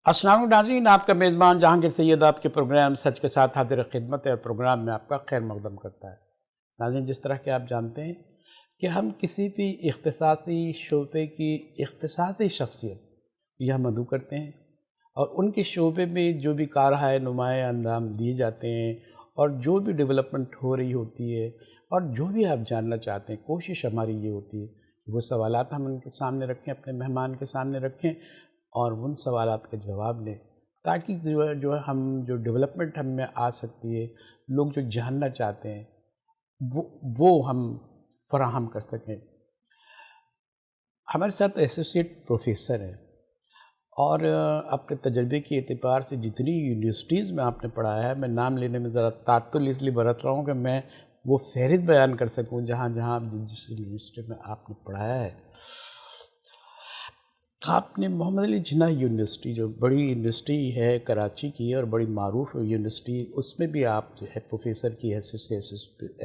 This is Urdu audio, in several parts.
السلام علیکم ناظرین، آپ کا میزبان جہانگیر سید آپ کے پروگرام سچ کے ساتھ حاضر خدمت ہے اور پروگرام میں آپ کا خیر مقدم کرتا ہے۔ ناظرین، جس طرح کہ آپ جانتے ہیں کہ ہم کسی بھی اختصاصی شعبے کی اختصاصی شخصیت یہ مدعو کرتے ہیں اور ان کے شعبے میں جو بھی کارہائے نمایاں انجام دیے جاتے ہیں اور جو بھی ڈیولپمنٹ ہو رہی ہوتی ہے اور جو بھی آپ جاننا چاہتے ہیں، کوشش ہماری یہ ہوتی ہے کہ وہ سوالات ہم ان کے سامنے رکھیں، اپنے مہمان کے سامنے رکھیں اور ان سوالات کا جواب لیں، تاکہ جو ہم جو ڈیولپمنٹ ہم میں آ سکتی ہے، لوگ جو جاننا چاہتے ہیں وہ ہم فراہم کر سکیں۔ ہمارے ساتھ ایسوسیٹ پروفیسر ہیں اور اپنے تجربے کے اعتبار سے جتنی یونیورسٹیز میں آپ نے پڑھایا ہے، میں نام لینے میں ذرا تعطل اس لیے برت رہا ہوں کہ میں وہ فہرست بیان کر سکوں جہاں جس یونیورسٹی میں آپ نے پڑھایا ہے۔ آپ نے محمد علی جناح یونیورسٹی جو بڑی یونیورسٹی ہے کراچی کی اور بڑی معروف یونیورسٹی، اس میں بھی آپ جو ہے پروفیسر کی حیثیت سے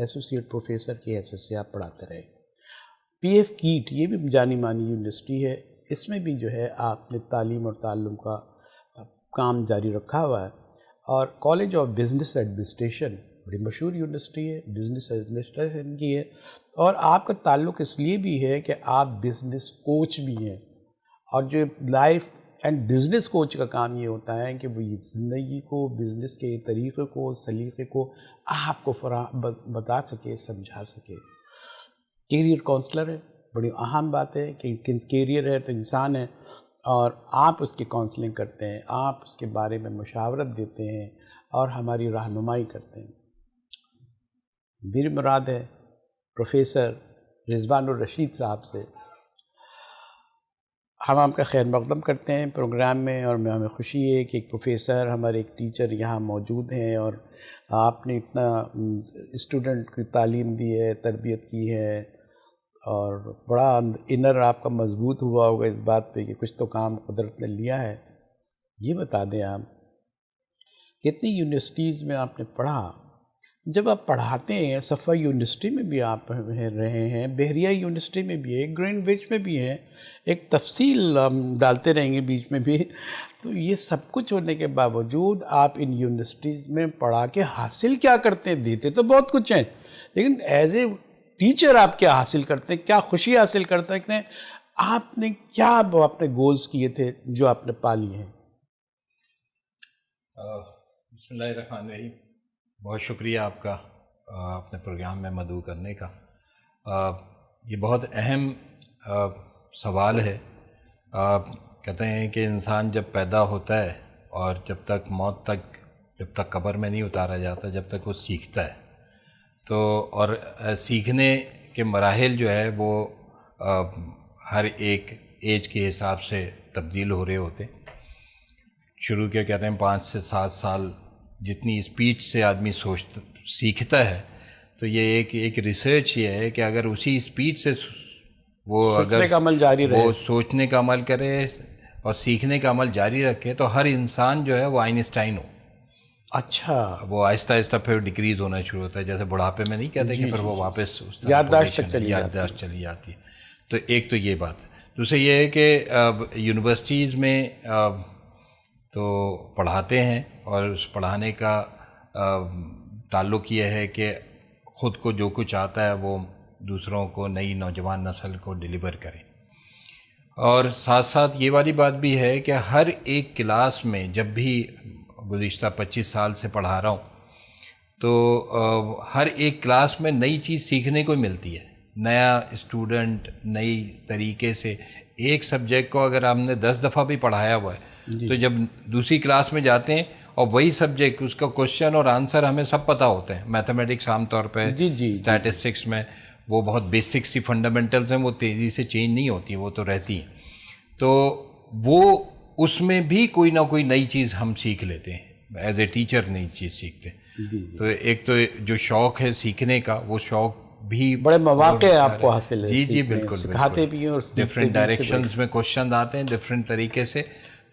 ایسوسیٹ پروفیسر کی حیثیت سے آپ پڑھاتے رہے۔ پی ایف کیٹ یہ بھی جانی مانی یونیورسٹی ہے، اس میں بھی جو ہے آپ نے تعلیم اور تعلم کا کام جاری رکھا ہوا ہے، اور کالج آف بزنس ایڈمنسٹریشن بڑی مشہور یونیورسٹی ہے، بزنس ایڈمنسٹریشن کی ہے، اور آپ کا تعلق اس لیے بھی ہے کہ آپ بزنس کوچ بھی ہیں، اور جو لائف اینڈ بزنس کوچ کا کام یہ ہوتا ہے کہ وہ زندگی کو، بزنس کے طریقے کو، سلیقے کو آپ کو بتا سکے، سمجھا سکے۔ کیریئر کونسلر ہے، بڑی اہم بات ہے کہ کیریئر ہے تو انسان ہے، اور آپ اس کی کونسلنگ کرتے ہیں، آپ اس کے بارے میں مشاورت دیتے ہیں اور ہماری رہنمائی کرتے ہیں۔ میری مراد ہے پروفیسر رضوان الرشید صاحب سے۔ ہم آپ کا خیر مقدم کرتے ہیں پروگرام میں، اور ہمیں خوشی ہے کہ ایک پروفیسر، ہمارے ایک ٹیچر یہاں موجود ہیں، اور آپ نے اتنا اسٹوڈنٹ کی تعلیم دی ہے، تربیت کی ہے، اور بڑا انر آپ کا مضبوط ہوا ہوگا اس بات پہ کہ کچھ تو کام قدرت نے لیا ہے۔ یہ بتا دیں آپ کتنی یونیورسٹیز میں آپ نے پڑھا؟ جب آپ پڑھاتے ہیں، صفا یونیورسٹی میں بھی آپ رہے ہیں، بحریہ یونیورسٹی میں بھی ہے، گرین وچ میں بھی ہے، ایک تفصیل ہم ڈالتے رہیں گے بیچ میں بھی، تو یہ سب کچھ ہونے کے باوجود آپ ان یونیورسٹیز میں پڑھا کے حاصل کیا کرتے ہیں؟ دیتے تو بہت کچھ ہیں، لیکن ایز اے ٹیچر آپ کیا حاصل کرتے ہیں؟ کیا خوشی حاصل کرتے ہیں؟ آپ نے کیا اپنے گولز کیے تھے جو آپ نے پا لیے ہیں؟ بسم اللہ الرحمن الرحیم۔ بہت شکریہ آپ کا اپنے پروگرام میں مدعو کرنے کا۔ یہ بہت اہم سوال ہے۔ کہتے ہیں کہ انسان جب پیدا ہوتا ہے اور جب تک موت تک، جب تک قبر میں نہیں اتارا جاتا، جب تک وہ سیکھتا ہے، تو اور سیکھنے کے مراحل جو ہے وہ ہر ایک ایج کے حساب سے تبدیل ہو رہے ہوتے ہیں۔ شروع کے کہتے ہیں 5 سے 7 سال جتنی اسپیڈ سے آدمی سیکھتا ہے، تو یہ ایک ریسرچ یہ ہے کہ اگر اسی اسپیڈ سے وہ سوچنے کا عمل جاری رہے، وہ سوچنے کا عمل کرے اور سیکھنے کا عمل جاری رکھے، تو ہر انسان جو ہے وہ آئنسٹائن ہو۔ اچھا، وہ آہستہ آہستہ پھر ڈکریز ہونا شروع ہوتا ہے، جیسے بڑھاپے میں نہیں کہتے کہ پھر وہ واپس اس طرح یادداشت چلی جاتی ہے۔ تو ایک تو یہ بات ہے۔ دوسرے یہ ہے کہ یونیورسٹیز میں تو پڑھاتے ہیں، اور اس پڑھانے کا تعلق یہ ہے کہ خود کو جو کچھ آتا ہے وہ دوسروں کو، نئی نوجوان نسل کو ڈیلیور کریں، اور ساتھ ساتھ یہ والی بات بھی ہے کہ ہر ایک کلاس میں، جب بھی گزشتہ 25 سال سے پڑھا رہا ہوں، تو ہر ایک کلاس میں نئی چیز سیکھنے کو ملتی ہے، نیا اسٹوڈنٹ نئی طریقے سے ایک سبجیکٹ کو اگر ہم نے 10 دفعہ بھی پڑھایا ہوا ہے، تو جب دوسری کلاس میں جاتے ہیں اور وہی سبجیکٹ، اس کا کوشچن اور آنسر ہمیں سب پتہ ہوتے ہیں۔ میتھمیٹکس عام طور پہ، اسٹیٹسٹکس میں وہ بہت بیسک سی فنڈامنٹلز ہیں، وہ تیزی سے چینج نہیں ہوتی، وہ تو رہتی ہیں، تو وہ اس میں بھی کوئی نہ کوئی نئی چیز ہم سیکھ لیتے ہیں، ایز اے ٹیچر نئی چیز سیکھتے ہیں۔ تو ایک تو جو شوق ہے سیکھنے کا، وہ شوق بھی بڑے مواقع آپ کو حاصل ہے، جی بالکل، سکھاتے بھی ہیں اور ڈفرینٹ ڈائریکشنز میں کوشچن آتے ہیں ڈفرینٹ طریقے سے،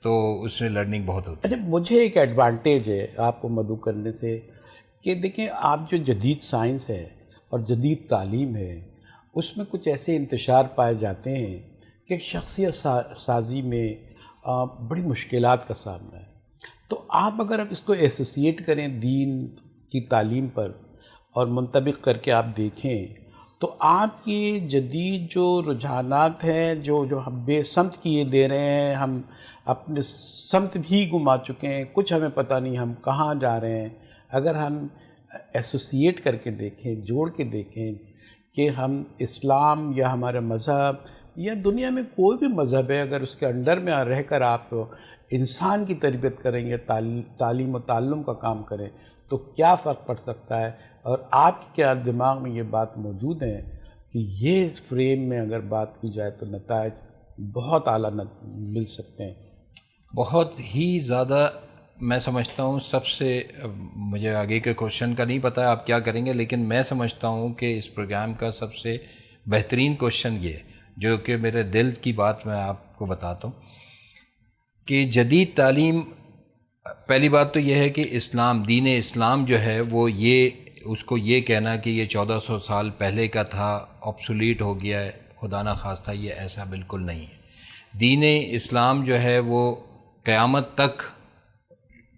تو اس میں لرننگ بہت ہوتی ہے۔ اچھا، مجھے ایک ایڈوانٹیج ہے آپ کو مدعو کرنے سے کہ دیکھیں، آپ جو جدید سائنس ہے اور جدید تعلیم ہے، اس میں کچھ ایسے انتشار پائے جاتے ہیں کہ شخصیت سازی میں بڑی مشکلات کا سامنا ہے. تو آپ اگر اس کو ایسوسیٹ کریں دین کی تعلیم پر اور منطبق کر کے آپ دیکھیں تو آپ یہ جدید جو رجحانات ہیں جو ہم بے سمت کیے دے رہے ہیں، ہم اپنے سمت بھی گما چکے ہیں، کچھ ہمیں پتہ نہیں ہم کہاں جا رہے ہیں. اگر ہم ایسوسیٹ کر کے دیکھیں، جوڑ کے دیکھیں کہ ہم اسلام یا ہمارا مذہب یا دنیا میں کوئی بھی مذہب ہے، اگر اس کے انڈر میں رہ کر آپ انسان کی تربیت کریں یا تعلیم و تعلم کا کام کریں تو کیا فرق پڑ سکتا ہے. اور آپ کے کیا دماغ میں یہ بات موجود ہے کہ یہ فریم میں اگر بات کی جائے تو نتائج بہت اعلیٰ مل سکتے ہیں. بہت ہی زیادہ میں سمجھتا ہوں. سب سے مجھے آگے کے کوشچن کا نہیں پتہ آپ کیا کریں گے، لیکن میں سمجھتا ہوں کہ اس پروگرام کا سب سے بہترین کوشچن یہ ہے جو کہ میرے دل کی بات میں آپ کو بتاتا ہوں کہ جدید تعلیم، پہلی بات تو یہ ہے کہ اسلام، دین اسلام جو ہے وہ اس کو یہ کہنا کہ یہ 1400 سال پہلے کا تھا، آبسولیٹ ہو گیا ہے، خدا نہ خواستہ، یہ ایسا بالکل نہیں ہے. دین اسلام جو ہے وہ قیامت تک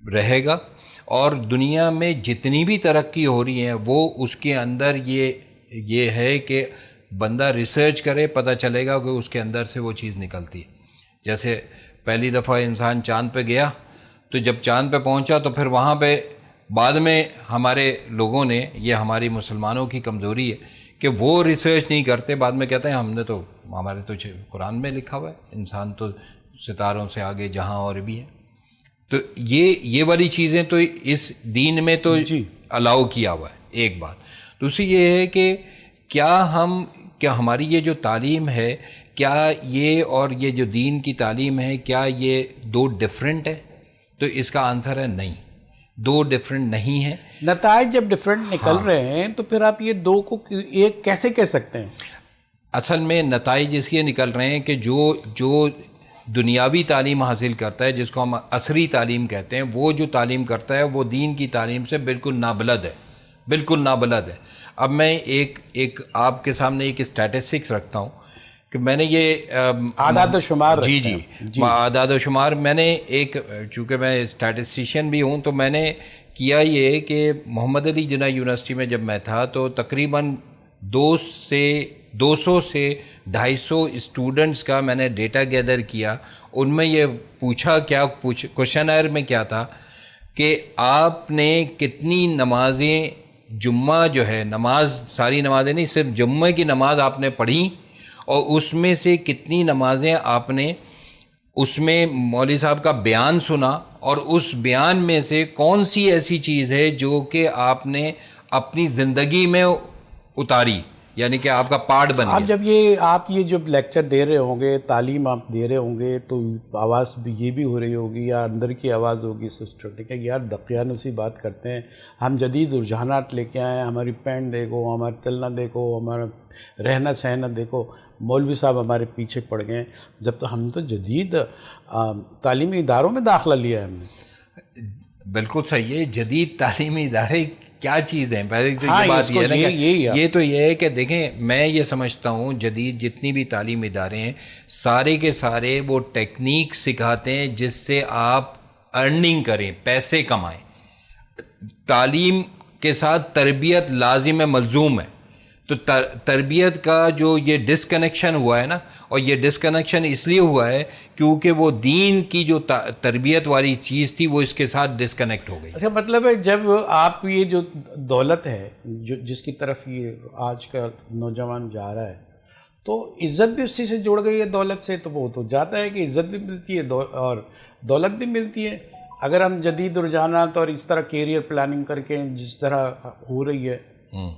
رہے گا، اور دنیا میں جتنی بھی ترقی ہو رہی ہے وہ اس کے اندر یہ ہے کہ بندہ ریسرچ کرے، پتہ چلے گا کہ اس کے اندر سے وہ چیز نکلتی ہے. جیسے پہلی دفعہ انسان چاند پہ گیا تو جب چاند پہ پہنچا تو پھر وہاں پہ بعد میں ہمارے لوگوں نے، یہ ہماری مسلمانوں کی کمزوری ہے کہ وہ ریسرچ نہیں کرتے، بعد میں کہتے ہیں ہمارے تو قرآن میں لکھا ہوا ہے انسان تو ستاروں سے آگے جہاں اور بھی ہے. تو یہ والی چیزیں تو اس دین میں تو الاؤ کیا ہوا ہے. ایک بات. دوسری یہ ہے کہ کیا ہماری یہ جو تعلیم ہے، کیا یہ اور یہ جو دین کی تعلیم ہے، کیا یہ دو ڈفرینٹ ہے؟ تو اس کا آنسر ہے نہیں، دو ڈفرینٹ نہیں ہیں. نتائج جب ڈفرینٹ نکل رہے ہیں تو پھر آپ یہ دو کو ایک کیسے کہہ سکتے ہیں؟ اصل میں نتائج اس لیے نکل رہے ہیں کہ جو دنیاوی تعلیم حاصل کرتا ہے، جس کو ہم عصری تعلیم کہتے ہیں، وہ جو تعلیم کرتا ہے وہ دین کی تعلیم سے بالکل نابلد ہے، بالکل نابلد ہے. اب میں ایک آپ کے سامنے ایک اسٹیٹسٹکس رکھتا ہوں کہ میں نے یہ اعداد و شمار جی اعداد و شمار میں نے چونکہ میں اسٹیٹسٹیشین بھی ہوں تو میں نے کیا یہ کہ محمد علی جناح یونیورسٹی میں جب میں تھا تو تقریباً 200 سے 250 اسٹوڈنٹس کا میں نے ڈیٹا گیدر کیا. ان میں یہ پوچھا کوشچنائر میں کیا تھا کہ آپ نے کتنی نمازیں، جمعہ جو ہے نماز، ساری نمازیں نہیں، صرف جمعہ کی نماز آپ نے پڑھی، اور اس میں سے کتنی نمازیں آپ نے اس میں مولوی صاحب کا بیان سنا، اور اس بیان میں سے کون سی ایسی چیز ہے جو کہ آپ نے اپنی زندگی میں اتاری، یعنی کہ آپ کا پارٹ بن گیا. آپ جب آپ یہ جب لیکچر دے رہے ہوں گے، تعلیم آپ دے رہے ہوں گے تو آواز بھی یہ بھی ہو رہی ہوگی یا اندر کی آواز ہوگی سسٹر کہ یار دقیانوسی بات کرتے ہیں، ہم جدید رجحانات لے کے آئے ہیں، ہماری پینٹ دیکھو، ہمارا چلنا دیکھو، ہمارا رہنا سہنا دیکھو، مولوی صاحب ہمارے پیچھے پڑ گئے ہیں، جب تو ہم تو جدید تعلیمی اداروں میں داخلہ لیا ہے ہم نے. بالکل صحیح ہے. جدید تعلیمی ادارے کیا چیز ہیں؟ پہلے تو یہ بات یہ ہے نا کہ یہ تو یہ ہے کہ دیکھیں، میں یہ سمجھتا ہوں جدید جتنی بھی تعلیمی ادارے ہیں سارے کے سارے وہ ٹیکنیک سکھاتے ہیں جس سے آپ ارننگ کریں، پیسے کمائیں. تعلیم کے ساتھ تربیت لازم ملزوم ہے. تو تربیت کا جو یہ ڈسکنیکشن ہوا ہے نا، اور یہ ڈسکنیکشن اس لیے ہوا ہے کیونکہ وہ دین کی جو تربیت والی چیز تھی وہ اس کے ساتھ ڈسکنیکٹ ہو گئی. اچھا، مطلب ہے جب آپ یہ جو دولت ہے جس کی طرف یہ آج کا نوجوان جا رہا ہے تو عزت بھی اسی سے جڑ گئی ہے دولت سے، تو وہ تو جاتا ہے کہ عزت بھی ملتی ہے اور دولت بھی ملتی ہے. اگر ہم جدید رجحانات اور اس طرح کیریئر پلاننگ کر کے جس طرح ہو رہی ہے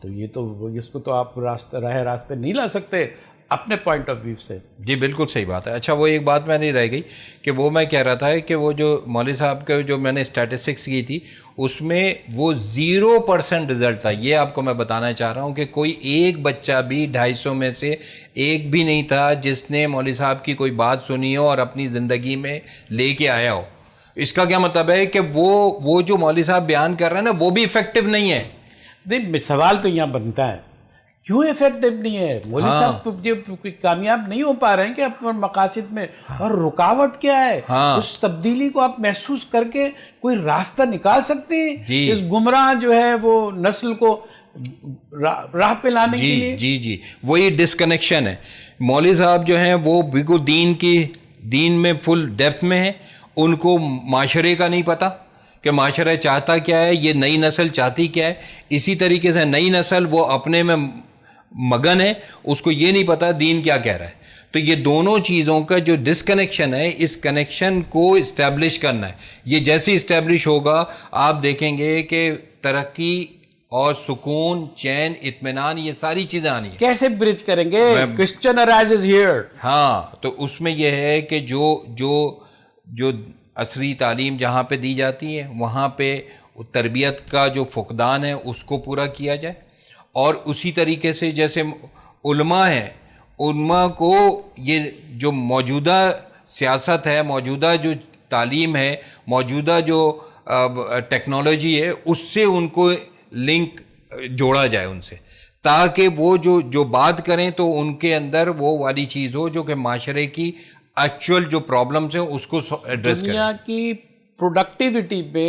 تو یہ تو اس کو تو آپ راہ پہ نہیں لا سکتے اپنے پوائنٹ آف ویو سے. جی بالکل صحیح بات ہے. اچھا، وہ ایک بات میں نہیں رہ گئی کہ وہ میں کہہ رہا تھا کہ وہ جو مولوی صاحب کا جو میں نے اسٹیٹسٹکس کی تھی اس میں وہ 0% رزلٹ تھا. یہ آپ کو میں بتانا چاہ رہا ہوں کہ کوئی ایک بچہ بھی 250 میں سے ایک بھی نہیں تھا جس نے مولوی صاحب کی کوئی بات سنی ہو اور اپنی زندگی میں لے کے آیا ہو. اس کا کیا مطلب ہے کہ وہ جو مولوی صاحب بیان کر رہے ہیں نا وہ بھی افیکٹو نہیں ہے. نہیں، سوال تو یہاں بنتا ہے کیوں افیکٹو نہیں ہے؟ مولوی صاحب جو کامیاب نہیں ہو پا رہے ہیں کہ اپنے مقاصد میں، اور رکاوٹ کیا ہے؟ اس تبدیلی کو آپ محسوس کر کے کوئی راستہ نکال سکتے ہیں اس گمراہ جو ہے وہ نسل کو راہ پہ لانے کے لیے؟ جی وہی ڈسکنیکشن ہے. مولوی صاحب جو ہیں وہ بالکل دین میں فل ڈیپتھ میں ہیں. ان کو معاشرے کا نہیں پتہ کہ معاشرہ چاہتا کیا ہے، یہ نئی نسل چاہتی کیا ہے. اسی طریقے سے نئی نسل وہ اپنے میں مگن ہے، اس کو یہ نہیں پتا دین کیا کہہ رہا ہے. تو یہ دونوں چیزوں کا جو ڈسکنیکشن ہے، اس کنیکشن کو اسٹیبلش کرنا ہے. یہ جیسے اسٹیبلش ہوگا آپ دیکھیں گے کہ ترقی اور سکون، چین، اطمینان، یہ ساری چیزیں آنی ہیں. کیسے برج کریں گے؟ Christian arises here. ہاں، تو اس میں یہ ہے کہ جو عصری تعلیم جہاں پہ دی جاتی ہے وہاں پہ تربیت کا جو فقدان ہے اس کو پورا کیا جائے. اور اسی طریقے سے جیسے علماء ہیں، علماء کو یہ جو موجودہ سیاست ہے، موجودہ جو تعلیم ہے، موجودہ جو ٹیکنالوجی ہے، اس سے ان کو لنک جوڑا جائے ان سے، تاکہ وہ جو بات کریں تو ان کے اندر وہ والی چیز ہو جو کہ معاشرے کی ایکچوئل جو پرابلمس ہیں اس کو ایڈریس کریں. دنیا کی پروڈکٹیوٹی پہ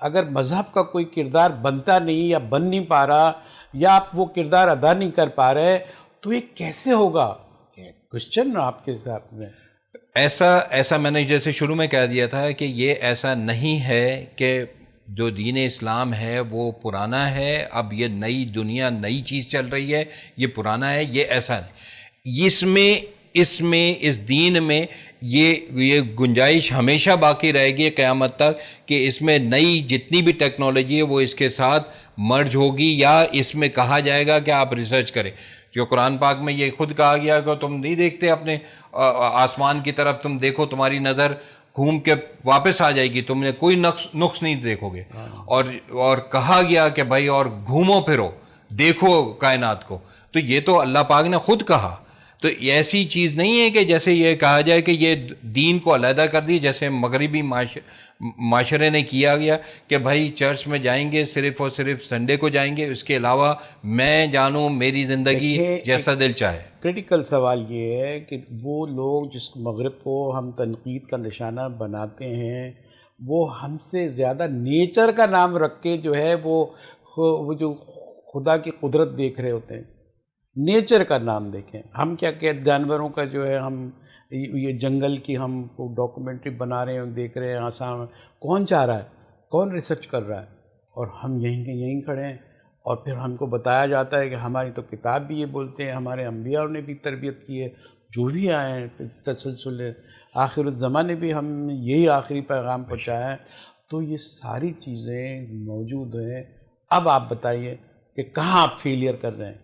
اگر مذہب کا کوئی کردار بنتا نہیں یا بن نہیں پا رہا، یا آپ وہ کردار ادا نہیں کر پا رہے، تو یہ کیسے ہوگا؟ کوشچن آپ کے ساتھ میں ایسا میں نے جیسے شروع میں کہہ دیا تھا کہ یہ ایسا نہیں ہے کہ جو دین اسلام ہے وہ پرانا ہے، اب یہ نئی دنیا نئی چیز چل رہی ہے، یہ پرانا ہے، یہ ایسا نہیں. اس دین میں یہ گنجائش ہمیشہ باقی رہے گی قیامت تک کہ اس میں نئی جتنی بھی ٹیکنالوجی ہے وہ اس کے ساتھ مرج ہوگی، یا اس میں کہا جائے گا کہ آپ ریسرچ کریں. جو قرآن پاک میں یہ خود کہا گیا کہ تم نہیں دیکھتے اپنے آسمان کی طرف، تم دیکھو تمہاری نظر گھوم کے واپس آ جائے گی، تم نے کوئی نقص نہیں دیکھو گے. اور کہا گیا کہ بھائی اور گھومو پھرو، دیکھو کائنات کو. تو یہ تو اللہ پاک نے خود کہا. تو ایسی چیز نہیں ہے کہ جیسے یہ کہا جائے کہ یہ دین کو علیحدہ کر دی، جیسے مغربی معاشرے نے کیا گیا کہ بھائی چرچ میں جائیں گے صرف اور صرف سنڈے کو جائیں گے، اس کے علاوہ میں جانوں میری زندگی جیسا دل چاہے. کریٹیکل سوال یہ ہے کہ وہ لوگ جس مغرب کو ہم تنقید کا نشانہ بناتے ہیں، وہ ہم سے زیادہ نیچر کا نام رکھ کے جو ہے وہ جو خدا کی قدرت دیکھ رہے ہوتے ہیں. نیچر کا نام دیکھیں. ہم کیا کہ جانوروں کا جو ہے ہم یہ جنگل کی ہم ڈاکومنٹری بنا رہے ہیں، دیکھ رہے ہیں آسام. کون چاہ رہا ہے؟ کون ریسرچ کر رہا ہے؟ اور ہم یہیں کھڑے ہیں، اور پھر ہم کو بتایا جاتا ہے کہ ہماری تو کتاب بھی یہ بولتے ہیں، ہمارے انبیاء نے بھی تربیت کی ہے، جو بھی آئے ہیں تسلسل آخر الزمان نے بھی ہم یہی آخری پیغام پہنچایا ہے. تو یہ ساری چیزیں موجود ہیں. اب آپ بتائیے کہ کہاں آپ فیلئر کر رہے ہیں؟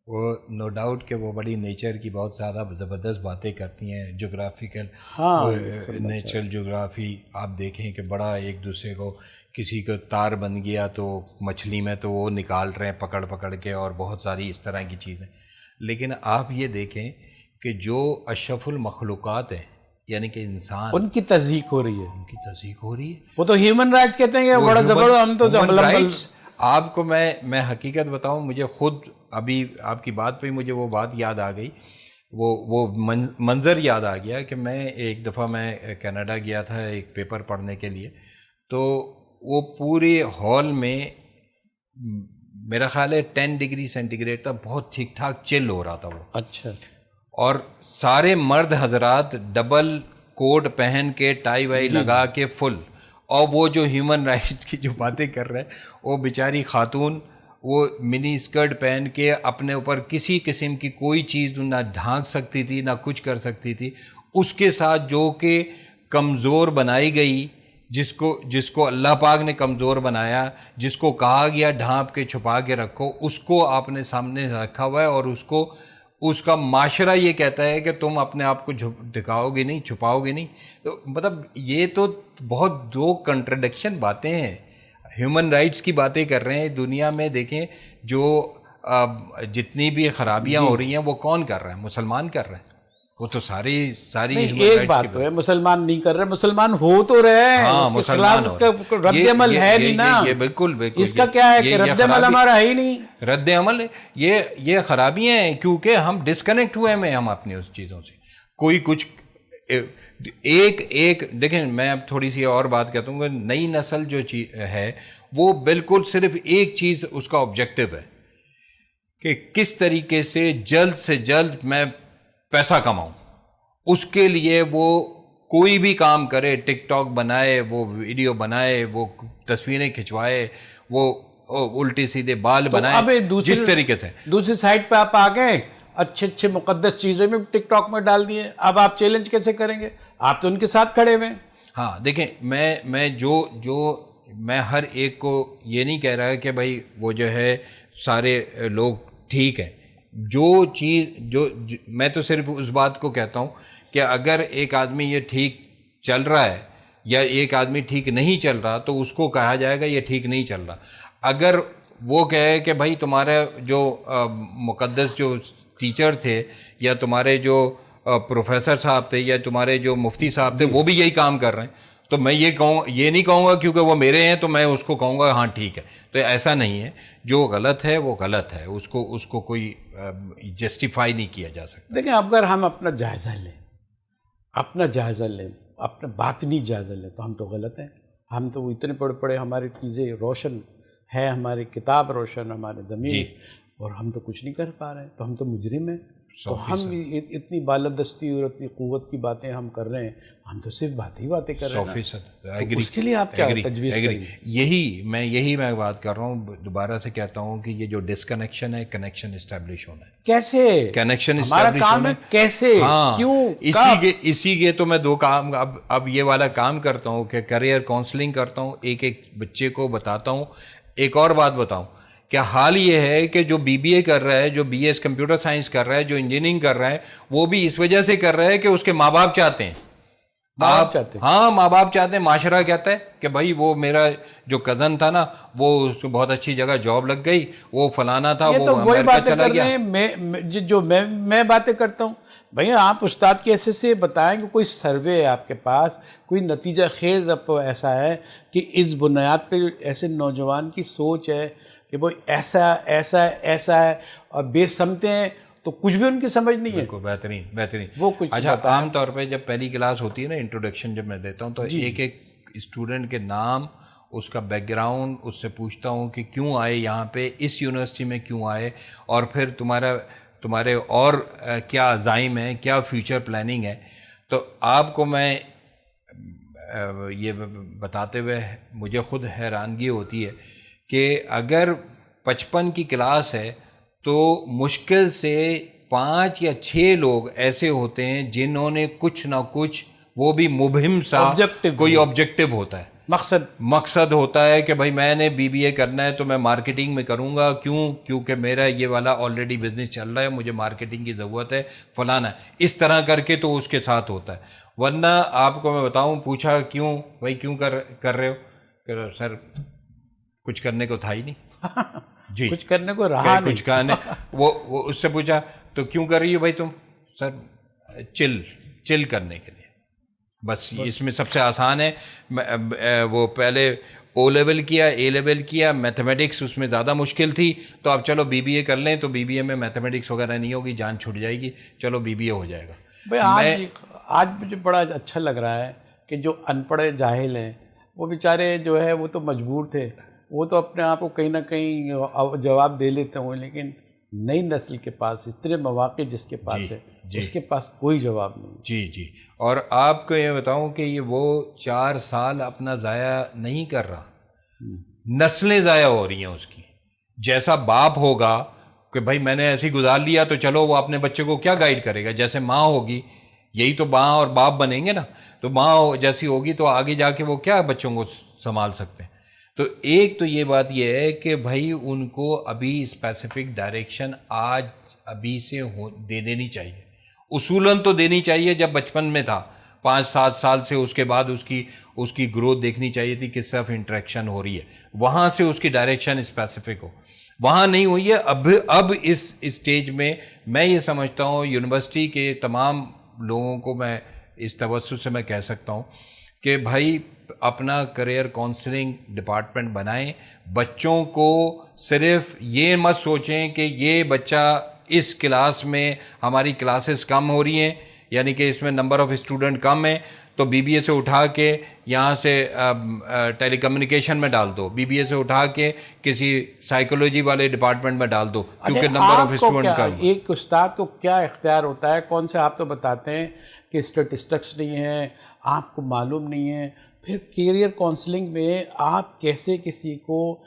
وہ نو ڈاؤٹ کہ وہ بڑی نیچر کی بہت زیادہ زبردست باتیں کرتی ہیں، جغرافیکل نیچرل جغرافی. آپ دیکھیں کہ بڑا ایک دوسرے کو، کسی کو تار بن گیا تو مچھلی میں تو وہ نکال رہے ہیں پکڑ کے، اور بہت ساری اس طرح کی چیزیں. لیکن آپ یہ دیکھیں کہ جو اشرف المخلوقات ہیں، یعنی کہ انسان، ان کی تضحیق ہو رہی ہے. وہ تو ہیومن رائٹس کہتے ہیں کہ بڑا زبردست. ہم تو آپ کو میں حقیقت بتاؤں، مجھے خود ابھی آپ کی بات پہ مجھے وہ بات یاد آ گئی، وہ منظر یاد آ گیا کہ میں ایک دفعہ میں کینیڈا گیا تھا ایک پیپر پڑھنے کے لیے. تو وہ پورے ہال میں میرا خیال ہے 10 ڈگری سینٹی گریڈ تھا، بہت ٹھیک ٹھاک چل ہو رہا تھا وہ. اچھا. اور سارے مرد حضرات ڈبل کوٹ پہن کے، ٹائی وائی لگا کے فل. اور وہ جو ہیومن رائٹس کی جو باتیں کر رہے ہیں، وہ بیچاری خاتون وہ منی اسکرٹ پہن کے اپنے اوپر کسی قسم کی کوئی چیز نہ ڈھانک سکتی تھی نہ کچھ کر سکتی تھی. اس کے ساتھ جو کہ کمزور بنائی گئی، جس کو اللہ پاک نے کمزور بنایا، جس کو کہا گیا ڈھانپ کے چھپا کے رکھو، اس کو آپ نے سامنے رکھا ہوا ہے. اور اس کا معاشرہ یہ کہتا ہے کہ تم اپنے آپ کو دکھاؤ گے نہیں، چھپاؤ گے نہیں. تو مطلب یہ تو بہت دو کنٹرڈکشن باتیں ہیں. ہیومن رائٹس کی باتیں کر رہے ہیں دنیا میں. دیکھیں جو جتنی بھی خرابیاں ہو رہی ہیں وہ کون کر رہے ہیں؟ مسلمان کر رہے ہیں. وہ تو ساری ایک بات تو ہے مسلمان نہیں کر رہے, مسلمان ہو تو رہے ہیں, اس کے خلاف اس کا رد عمل ہے نہیں نا. یہ بالکل اس کا کیا ہے کہ رد عمل ہمارا ہے ہی نہیں. رد عمل یہ خرابیاں ہیں کیونکہ ہم ڈسکنیکٹ ہوئے ہیں ہم اپنی اس چیزوں سے. کوئی کچھ ایک دیکھیں, میں اب تھوڑی سی اور بات کہتا ہوں. نئی نسل جو چیز ہے وہ بالکل صرف ایک چیز اس کا آبجیکٹو ہے کہ کس طریقے سے جلد میں پیسہ کماؤں. اس کے لیے وہ کوئی بھی کام کرے, ٹک ٹاک بنائے, وہ ویڈیو بنائے, وہ تصویریں کھنچوائے, وہ الٹی سیدھے بال بنائے, جس طریقے سے. دوسری سائڈ پہ آپ آ گئے, اچھے مقدس چیزیں بھی ٹک ٹاک میں ڈال دیے. اب آپ چیلنج کیسے کریں گے؟ آپ تو ان کے ساتھ کھڑے ہوئے. ہاں دیکھیں, میں ہر ایک کو یہ نہیں کہہ رہا کہ بھائی وہ جو ہے سارے لوگ ٹھیک ہیں. میں تو صرف اس بات کو کہتا ہوں کہ اگر ایک آدمی یہ ٹھیک چل رہا ہے یا ایک آدمی ٹھیک نہیں چل رہا تو اس کو کہا جائے گا یہ ٹھیک نہیں چل رہا. اگر وہ کہے کہ بھائی تمہارا جو مقدس جو ٹیچر تھے یا تمہارے جو پروفیسر صاحب تھے یا تمہارے جو مفتی صاحب تھے وہ بھی یہی کام کر رہے ہیں تو میں یہ نہیں کہوں گا کیونکہ وہ میرے ہیں تو میں اس کو کہوں گا ہاں ٹھیک ہے. تو ایسا نہیں ہے, جو غلط ہے وہ غلط ہے, اس کو کوئی جسٹیفائی نہیں کیا جا سکتا. دیکھیں اگر ہم اپنا جائزہ لیں, اپنا باطنی جائزہ لیں تو ہم تو غلط ہیں. ہم تو اتنے پڑے ہماری چیزیں روشن ہے, ہماری کتاب روشن, ہمارے ضمیر, اور ہم تو کچھ نہیں کر پا رہے ہیں, تو ہم تو مجرم ہیں. تو ہم اتنی بالادستی اور اتنی قوت کی باتیں ہم کر رہے ہیں, ہم تو صرف باتیں کر رہے ہیں. 100% اس کے لیے آپ کیا تجویز کریں؟ یہی میں بات کر رہا ہوں, دوبارہ سے کہتا ہوں کہ یہ جو ڈسکنیکشن ہے, کنیکشن اسٹیبلش ہونا ہے. کیسے کنیکشن اسٹیبلش ہونا ہے؟ کیسے؟ کیوں؟ اسی کے تو میں دو کام اب یہ والا کام کرتا ہوں کہ کیریئر کاؤنسلنگ کرتا ہوں, ایک بچے کو بتاتا ہوں. ایک اور بات بتاؤں کہ حال یہ ہے کہ جو بی بی اے کر رہا ہے, جو بی ایس کمپیوٹر سائنس کر رہا ہے, جو انجینئرنگ کر رہا ہے, وہ بھی اس وجہ سے کر رہا ہے کہ اس کے ماں باپ چاہتے ہیں. ماں باپ چاہتے ہیں, معاشرہ کہتا ہے کہ بھائی وہ میرا جو کزن تھا نا وہ اس کو بہت اچھی جگہ جاب لگ گئی, وہ فلانا تھا, وہ امریکہ چلا گیا. جو میں باتیں کرتا ہوں, بھئی آپ استاد کی حیثیت سے بتائیں کہ کوئی سروے ہے آپ کے پاس, کوئی نتیجہ خیز اب ایسا ہے کہ اس بنیاد پہ ایسے نوجوان کی سوچ ہے کہ وہ ایسا ہے اور بے سمتے ہیں تو کچھ بھی ان کی سمجھ نہیں ہے. بہترین وہ کچھ اچھا, عام طور پہ جب پہلی کلاس ہوتی ہے نا, انٹروڈکشن جب میں دیتا ہوں تو ایک اسٹوڈنٹ کے نام, اس کا بیک گراؤنڈ, اس سے پوچھتا ہوں کہ کیوں آئے یہاں پہ, اس یونیورسٹی میں کیوں آئے, اور پھر تمہارے اور کیا عزائم ہیں, کیا فیوچر پلاننگ ہے. تو آپ کو میں یہ بتاتے ہوئے مجھے خود حیرانگی ہوتی ہے کہ اگر 55 کی کلاس ہے تو مشکل سے 5 یا 6 لوگ ایسے ہوتے ہیں جنہوں نے کچھ نہ کچھ, وہ بھی مبہم سا کوئی آبجیکٹو ہوتا ہے, مقصد ہوتا ہے کہ بھائی میں نے بی بی اے کرنا ہے تو میں مارکیٹنگ میں کروں گا. کیونکہ میرا یہ والا آلریڈی بزنس چل رہا ہے, مجھے مارکیٹنگ کی ضرورت ہے, فلانا. اس طرح کر کے تو اس کے ساتھ ہوتا ہے. ورنہ آپ کو میں بتاؤں, پوچھا کیوں بھائی کیوں کر رہے ہو, کہ سر کچھ کرنے کو تھا ہی نہیں. جی کچھ کرنے کو رہا نہیں, کچھ کہنے. وہ اس سے پوچھا تو کیوں کر رہی ہو بھائی تم؟ سر چل کرنے کے لیے. بس اس میں سب سے آسان ہے, وہ پہلے او لیول کیا, اے لیول کیا, میتھمیٹکس اس میں زیادہ مشکل تھی, تو اب چلو بی بی اے کر لیں, تو بی بی اے میں میتھمیٹکس وغیرہ نہیں ہوگی, جان چھوٹ جائے گی, چلو بی بی اے ہو جائے گا. بھائی آج مجھے بڑا اچھا لگ رہا ہے کہ جو ان پڑھ جاہل ہیں وہ بیچارے جو ہے وہ تو مجبور تھے, وہ تو اپنے آپ کو کہیں نہ کہیں جواب دے لیتے ہوں, لیکن نئی نسل کے پاس اتنے مواقع جس کے پاس ہے اس کے پاس کوئی جواب نہیں. جی. اور آپ کو یہ بتاؤں کہ یہ وہ 4 سال اپنا ضائع نہیں کر رہا, نسلیں ضائع ہو رہی ہیں اس کی. جیسا باپ ہوگا کہ بھائی میں نے ایسے گزار لیا تو چلو وہ اپنے بچے کو کیا گائیڈ کرے گا, جیسے ماں ہوگی, یہی تو ماں اور باپ بنیں گے نا, تو ماں جیسی ہوگی تو آگے جا کے وہ کیا بچوں کو سنبھال سکتے ہیں. تو ایک تو یہ بات یہ ہے کہ بھائی ان کو ابھی اسپیسیفک ڈائریکشن آج ابھی سے دے دینی چاہیے, اصولاً تو دینی چاہیے جب بچپن میں تھا 5-7 سال سے, اس کے بعد اس کی گروتھ دیکھنی چاہیے تھی, کس طرف انٹریکشن ہو رہی ہے, وہاں سے اس کی ڈائریکشن اسپیسیفک ہو. وہاں نہیں ہوئی ہے. اب اس اسٹیج میں میں یہ سمجھتا ہوں یونیورسٹی کے تمام لوگوں کو میں اس توسط سے میں کہہ سکتا ہوں کہ بھائی اپنا کریئر کونسلنگ ڈپارٹمنٹ بنائیں. بچوں کو صرف یہ مت سوچیں کہ یہ بچہ اس کلاس میں ہماری کلاسز کم ہو رہی ہیں, یعنی کہ اس میں نمبر آف اسٹوڈنٹ کم ہیں, تو بی بی اے سے اٹھا کے یہاں سے ٹیلی کمیونیکیشن میں ڈال دو, بی بی اے سے اٹھا کے کسی سائیکولوجی والے ڈپارٹمنٹ میں ڈال دو, کیونکہ نمبر آف اسٹوڈنٹ کم. ایک استاد کو کیا اختیار ہوتا ہے, کون سے آپ تو بتاتے ہیں کہ اسٹیٹسٹکس نہیں ہے, آپ کو معلوم نہیں ہے, پھر کیریئر کونسلنگ میں آپ کیسے کسی کو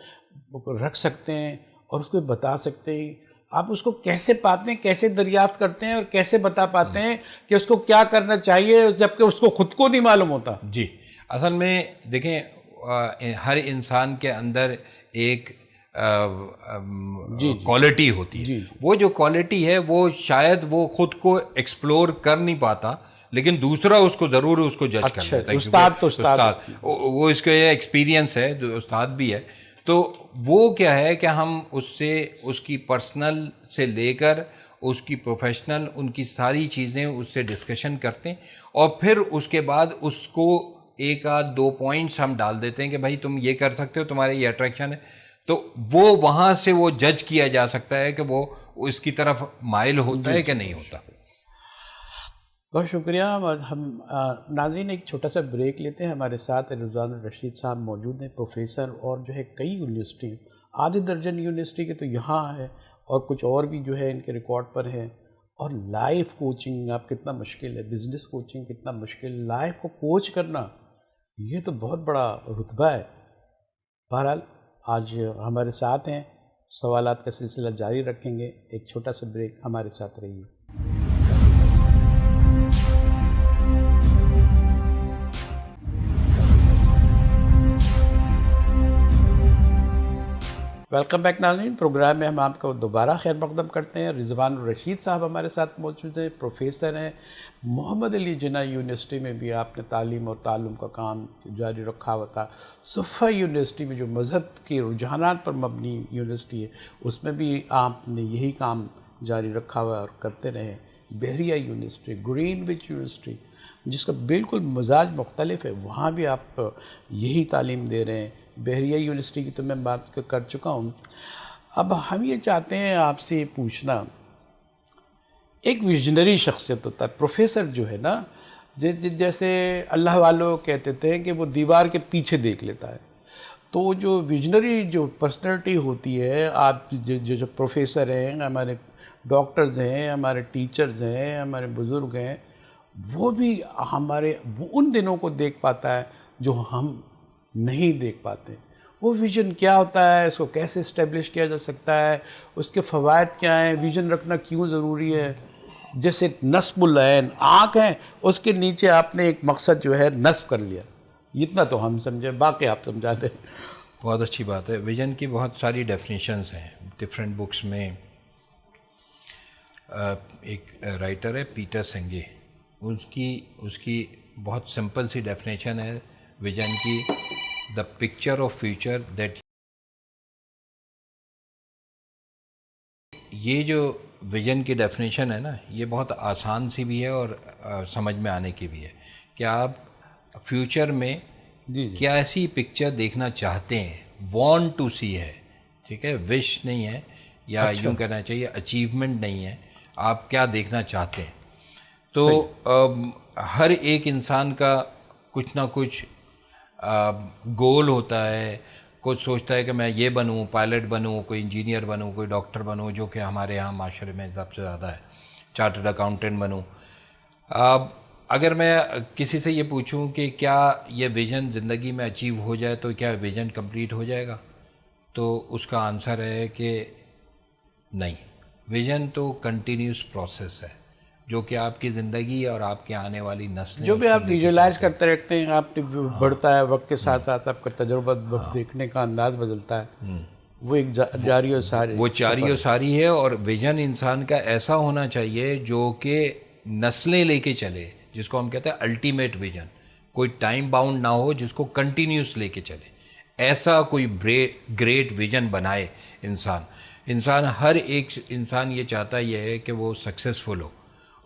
رکھ سکتے ہیں اور اس کو بتا سکتے ہیں, آپ اس کو کیسے پاتے ہیں, کیسے دریافت کرتے ہیں اور کیسے بتا پاتے ہیں کہ اس کو کیا کرنا چاہیے جبکہ اس کو خود کو نہیں معلوم ہوتا. جی اصل میں دیکھیں ہر انسان کے اندر ایک کوالٹی ہوتی ہے, وہ جو کوالٹی ہے وہ شاید وہ خود کو ایکسپلور کر نہیں پاتا, لیکن دوسرا اس کو ضرور اس کو جج کر لیتا ہے. استاد وہ اس کا یہ ایکسپیرینس ہے, جو استاد بھی ہے, تو وہ کیا ہے کہ ہم اس سے اس کی پرسنل سے لے کر اس کی پروفیشنل ان کی ساری چیزیں اس سے ڈسکشن کرتے ہیں, اور پھر اس کے بعد اس کو ایک آدھ 2 پوائنٹس ہم ڈال دیتے ہیں کہ بھائی تم یہ کر سکتے ہو, تمہارے یہ اٹریکشن ہے, تو وہ وہاں سے وہ جج کیا جا سکتا ہے کہ وہ اس کی طرف مائل ہوتا ہے کہ نہیں ہوتا. بہت شکریہ. ہم ناظرین ایک چھوٹا سا بریک لیتے ہیں. ہمارے ساتھ رضوان الرشید صاحب موجود ہیں, پروفیسر, اور جو ہے کئی یونیورسٹی, آدھے درجن یونیورسٹی کے تو یہاں ہے اور کچھ اور بھی جو ہے ان کے ریکارڈ پر ہیں. اور لائف کوچنگ آپ کتنا مشکل ہے, بزنس کوچنگ کتنا مشکل, لائف کو کوچ کرنا یہ تو بہت بڑا رتبہ ہے. بہرحال آج ہمارے ساتھ ہیں, سوالات کا سلسلہ جاری رکھیں گے. ایک چھوٹا سا بریک, ہمارے ساتھ رہیے. ویلکم بیک ناظرین. پروگرام میں ہم آپ کو دوبارہ خیر مقدم کرتے ہیں. رضوان الرشید صاحب ہمارے ساتھ موجود ہیں, پروفیسر ہیں. محمد علی جناح یونیورسٹی میں بھی آپ نے تعلیم اور تعلم کا کام جاری رکھا ہوا تھا. صفہ یونیورسٹی میں جو مذہب کے رجحانات پر مبنی یونیورسٹی ہے, اس میں بھی آپ نے یہی کام جاری رکھا ہوا اور کرتے رہے. بحریہ یونیورسٹی, گرین وچ یونیورسٹی جس کا بالکل مزاج مختلف ہے, وہاں بھی آپ یہی تعلیم دے رہے ہیں. بحریہ یونیورسٹی کی تو میں بات کر چکا ہوں. اب ہم یہ چاہتے ہیں آپ سے یہ پوچھنا, ایک ویژنری شخصیت ہوتا ہے پروفیسر جو ہے نا, جیسے اللہ والوں کہتے تھے کہ وہ دیوار کے پیچھے دیکھ لیتا ہے. تو جو ویژنری جو پرسنالٹی ہوتی ہے, آپ جو پروفیسر ہیں, ہمارے ڈاکٹرز ہیں, ہمارے ٹیچرز ہیں, ہمارے بزرگ ہیں, وہ بھی ہمارے ان دنوں کو دیکھ پاتا ہے جو ہم نہیں دیکھ پاتے. وہ ویژن کیا ہوتا ہے, اس کو کیسے اسٹیبلش کیا جا سکتا ہے, اس کے فوائد کیا ہیں, ویژن رکھنا کیوں ضروری ہے. جیسے نصب العین, آنکھ ہیں, اس کے نیچے آپ نے ایک مقصد جو ہے نصب کر لیا, اتنا تو ہم سمجھیں, باقی آپ سمجھا دیں. بہت اچھی بات ہے. ویژن کی بہت ساری ڈیفینیشنز ہیں ڈفرینٹ بکس میں. ایک رائٹر ہے پیٹر سنگے, اس کی بہت سمپل سی ڈیفینیشن ہے ویژن کی, the picture of future that. یہ جو ویژن کی ڈیفینیشن ہے نا, یہ بہت آسان سی بھی ہے اور سمجھ میں آنے کی بھی ہے کہ آپ فیوچر میں کیا ایسی پکچر دیکھنا چاہتے ہیں, وانٹ ٹو سی ہے, ٹھیک ہے, وش نہیں ہے, یا یوں کہنا چاہیے اچیومنٹ نہیں ہے, آپ کیا دیکھنا چاہتے ہیں. تو ہر ایک انسان کا کچھ نہ کچھ گول ہوتا ہے. کوئی سوچتا ہے کہ میں یہ بنوں, پائلٹ بنوں, کوئی انجینئر بنوں, کوئی ڈاکٹر بنوں, جو کہ ہمارے یہاں معاشرے میں سب سے زیادہ ہے, چارٹرڈ اکاؤنٹنٹ بنوں. اگر میں کسی سے یہ پوچھوں کہ کیا یہ ویژن زندگی میں اچیو ہو جائے تو کیا ویژن کمپلیٹ ہو جائے گا, تو اس کا آنسر ہے کہ نہیں. ویژن تو کنٹینیوس پروسیس ہے جو کہ آپ کی زندگی اور آپ کے آنے والی نسلیں جو بھی آپ ویژولائز کرتے رہتے ہیں, آپ بڑھتا ہے وقت کے ساتھ ساتھ, آپ کا تجربہ دیکھنے کا انداز بدلتا ہے, وہ ایک جاری و ساری, وہ جاری و ساری ہے. اور ویژن انسان کا ایسا ہونا چاہیے جو کہ نسلیں لے کے چلے, جس کو ہم کہتے ہیں الٹیمیٹ ویژن. کوئی ٹائم باؤنڈ نہ ہو, جس کو کنٹینیوس لے کے چلے. ایسا کوئی گریٹ ویژن بنائے انسان. ہر ایک انسان یہ چاہتا یہ ہے کہ وہ سکسیزفل ہو,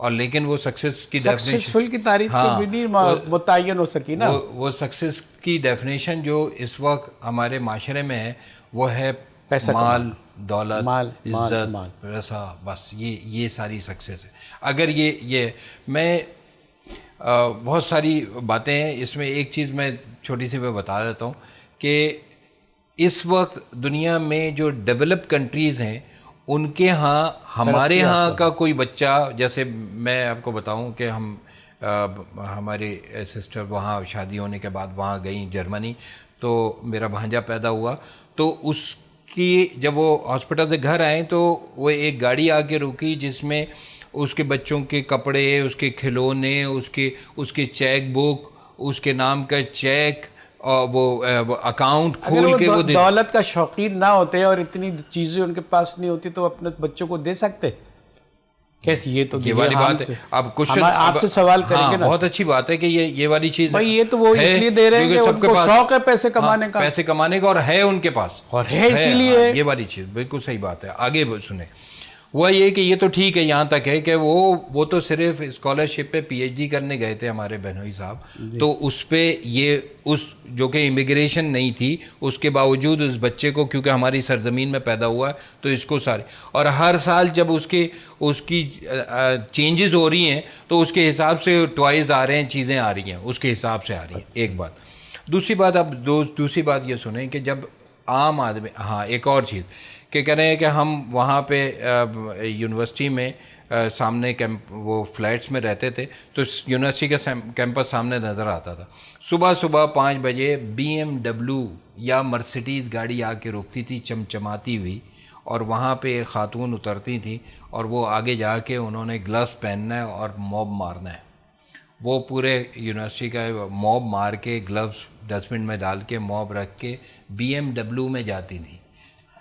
اور لیکن وہ سکسیس کی سکسیسفل کی تعریف بھی نہیں متعین ہو سکی نا. وہ سکسیس کی ڈیفینیشن جو اس وقت ہمارے معاشرے میں ہے وہ ہے مال، دولت، عزت، پیسہ، بس یہ ساری سکسیس ہے. اگر یہ میں بہت ساری باتیں ہیں اس میں، ایک چیز میں چھوٹی سی میں بتا دیتا ہوں کہ اس وقت دنیا میں جو ڈیولپ کنٹریز ہیں ان کے ہاں ہمارے ہاں کا کوئی بچہ، جیسے میں آپ کو بتاؤں کہ ہمارے سسٹر وہاں شادی ہونے کے بعد وہاں گئیں جرمنی، تو میرا بھانجا پیدا ہوا، تو اس کی جب وہ ہاسپٹل سے گھر آئیں تو وہ ایک گاڑی آ کے رکی جس میں اس کے بچوں کے کپڑے، اس کے کھلونے، اس کے چیک بک، اس کے نام کا چیک، اور وہ اکاؤنٹ کھول کے وہ دولت کا شوقین نہ ہوتے اور اتنی چیزیں ان کے پاس نہیں ہوتی تو اپنے بچوں کو دے سکتے کیسے؟ یہ والی بات ہے. اب کچھ آپ سے سوال کریں گے نا. بہت اچھی بات ہے کہ یہ والی چیز بھائی یہ تو وہ اس لیے دے رہے ہیں کہ ان کو شوق ہے پیسے کمانے کا اور ہے ان کے پاس، اور ہے اسی لیے یہ والی چیز بالکل صحیح بات ہے. آگے سنیں، وہ یہ کہ یہ تو ٹھیک ہے یہاں تک ہے کہ وہ تو صرف اسکالرشپ پہ پی ایچ ڈی کرنے گئے تھے ہمارے بہنوئی صاحب، تو اس پہ اس جو کہ امیگریشن نہیں تھی اس کے باوجود اس بچے کو، کیونکہ ہماری سرزمین میں پیدا ہوا ہے تو اس کو سارے، اور ہر سال جب اس کی چینجز ہو رہی ہیں تو اس کے حساب سے ٹوائز آ رہے ہیں، چیزیں آ رہی ہیں اس کے حساب سے آ رہی ہیں. ایک بات. دوسری بات یہ سنیں کہ جب عام آدمی، ہاں ایک اور چیز کہ کہہ رہے ہیں کہ ہم وہاں پہ یونیورسٹی میں سامنے وہ فلیٹس میں رہتے تھے تو یونیورسٹی کا کیمپس سامنے نظر آتا تھا. صبح 5 بجے BMW یا مرسیڈیز گاڑی آ کے روکتی تھی چمچماتی ہوئی، اور وہاں پہ ایک خاتون اترتی تھیں اور وہ آگے جا کے انہوں نے گلوز پہننا ہے اور موب مارنا ہے. وہ پورے یونیورسٹی کا موب مار کے گلوز ڈسٹ بن میں ڈال کے موب رکھ کے BMW میں جاتی تھیں.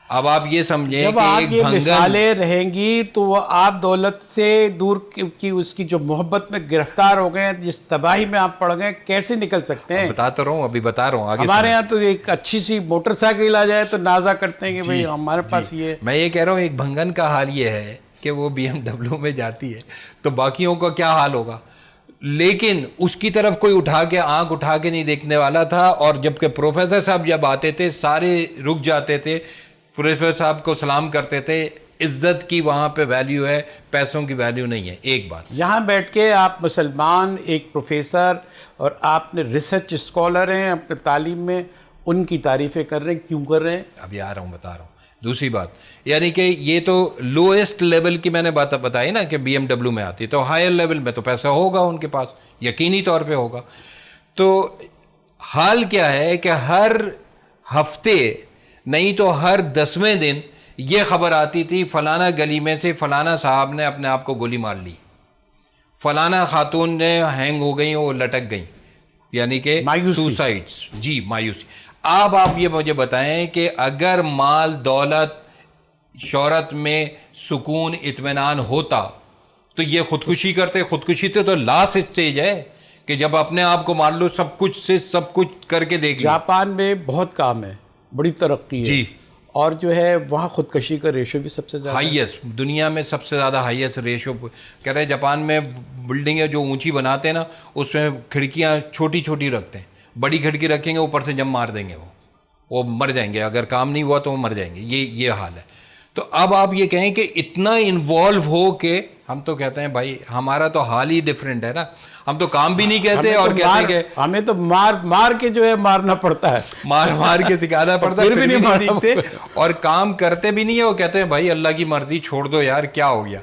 اب آپ یہ سمجھیں جب آپ یہ مثالیں رہیں گی تو وہ آپ دولت سے دور کی اس کی جو محبت میں گرفتار ہو گئے ہیں، جس تباہی میں آپ پڑ گئے، کیسے نکل سکتے ہیں؟ بتا رہا ہوں آگے. ہمارے یہاں تو ایک اچھی سی موٹر سائیکل آ جائے تو نازا کرتے ہیں کہ بھئی ہمارے پاس یہ. میں یہ کہہ رہا ہوں ایک بھنگن کا حال یہ ہے کہ وہ BMW میں جاتی ہے تو باقیوں کا کیا حال ہوگا، لیکن اس کی طرف کوئی آنکھ اٹھا کے نہیں دیکھنے والا تھا. اور جبکہ پروفیسر صاحب جب آتے تھے سارے رک جاتے تھے، پروفیسر صاحب کو سلام کرتے تھے. عزت کی وہاں پہ ویلیو ہے، پیسوں کی ویلیو نہیں ہے. ایک بات، یہاں بیٹھ کے آپ مسلمان ایک پروفیسر اور آپ نے ریسرچ اسکالر ہیں اپنے تعلیم میں، ان کی تعریفیں کر رہے ہیں، کیوں کر رہے ہیں؟ ابھی آ رہا ہوں بتا رہا ہوں. دوسری بات یعنی کہ یہ تو لوئسٹ لیول کی میں نے بات بتائی نا کہ BMW میں آتی، تو ہائر لیول میں تو پیسہ ہوگا ان کے پاس، یقینی طور پہ ہوگا. تو حال کیا ہے کہ ہر ہفتے نہیں تو ہر 10ویں دن یہ خبر آتی تھی فلانا گلی میں سے فلانا صاحب نے اپنے آپ کو گولی مار لی، فلانا خاتون نے ہینگ ہو گئی، وہ لٹک گئی، یعنی کہ سوسائڈس. جی مایوسی. اب آپ یہ مجھے بتائیں کہ اگر مال دولت شہرت میں سکون اطمینان ہوتا تو یہ خودکشی کرتے؟ خودکشی تو لاسٹ اسٹیج ہے کہ جب اپنے آپ کو مار لو، سب کچھ سے سب کچھ کر کے دیکھ لو. جاپان میں بہت کام ہے، بڑی ترقی ہے، جی، اور جو ہے وہاں خودکشی کا ریشو بھی سب سے زیادہ ہائیسٹ، دنیا میں سب سے زیادہ ہائیسٹ ریشو. کہہ رہے ہیں جاپان میں بلڈنگیں جو اونچی بناتے ہیں نا اس میں کھڑکیاں چھوٹی چھوٹی رکھتے ہیں، بڑی کھڑکی رکھیں گے اوپر سے جب مار دیں گے وہ مر جائیں گے، اگر کام نہیں ہوا تو وہ مر جائیں گے. یہ حال ہے. تو اب آپ یہ کہیں کہ اتنا انوالو ہو کے ہم تو کہتے ہیں بھائی ہمارا تو حال ہی ڈفرینٹ ہے نا، ہم تو کام بھی نہیں کہتے اور کہتے ہیں کہ ہمیں تو مار کے جو ہے مارنا پڑتا ہے، مار کے سکھانا پڑتا ہے، پھر بھی نہیں سیکھتے اور کام کرتے بھی نہیں ہے. وہ کہتے ہیں بھائی اللہ کی مرضی چھوڑ دو یار، کیا ہو گیا.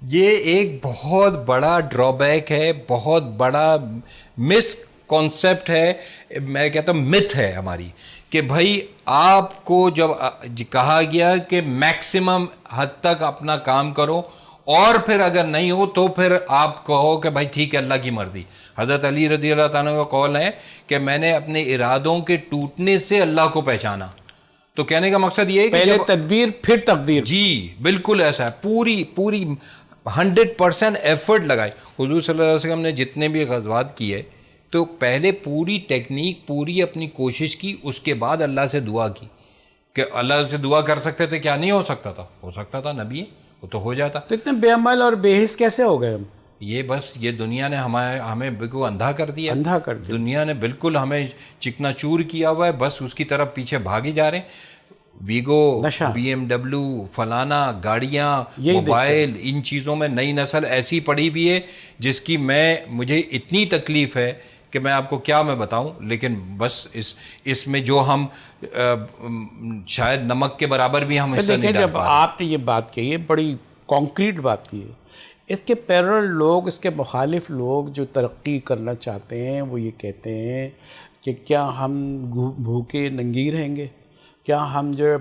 یہ ایک بہت بڑا ڈرا بیک ہے، بہت بڑا مس کانسیپٹ ہے، میں کہتا ہوں متھ ہے ہماری، کہ بھائی آپ کو جب کہا گیا کہ میکسیمم حد تک اپنا کام کرو اور پھر اگر نہیں ہو تو پھر آپ کہو کہ بھائی ٹھیک ہے اللہ کی مرضی. حضرت علی رضی اللہ تعالیٰ کا قول ہے کہ میں نے اپنے ارادوں کے ٹوٹنے سے اللہ کو پہچانا. تو کہنے کا مقصد یہ ہے کہ پہلے تدبیر پھر تقدیر. جی بالکل ایسا ہے، پوری 100% ایفرٹ لگائی. حضور صلی اللہ علیہ وسلم نے جتنے بھی غزوات کیے تو پہلے پوری ٹیکنیک، پوری اپنی کوشش کی، اس کے بعد اللہ سے دعا کی. کہ اللہ سے دعا کر سکتے تھے، کیا نہیں ہو سکتا تھا؟ ہو سکتا تھا، نبی وہ تو ہو جاتا. تو اتنے بے عمل اور بے حس کیسے ہو گئے ہم؟ یہ بس یہ دنیا نے ہمیں بالکل اندھا کر دیا، اندھا کر دیا. دنیا نے بالکل ہمیں چکنا چور کیا ہوا ہے، بس اس کی طرف پیچھے بھاگے جا رہے ہیں. ویگو، بی ایم ڈبلیو، فلانا گاڑیاں، موبائل، ان چیزوں میں نئی نسل ایسی پڑی ہوئی ہے جس کی مجھے اتنی تکلیف ہے کہ میں آپ کو کیا میں بتاؤں. لیکن بس اس میں جو ہم شاید نمک کے برابر بھی ہم حصہ نہیں ڈال پا رہے. جب آپ نے یہ بات کہی ہے، بڑی کانکریٹ بات کی ہے، اس کے پیرل لوگ، اس کے مخالف لوگ جو ترقی کرنا چاہتے ہیں وہ یہ کہتے ہیں کہ کیا ہم بھوکے ننگی رہیں گے، کیا ہم جو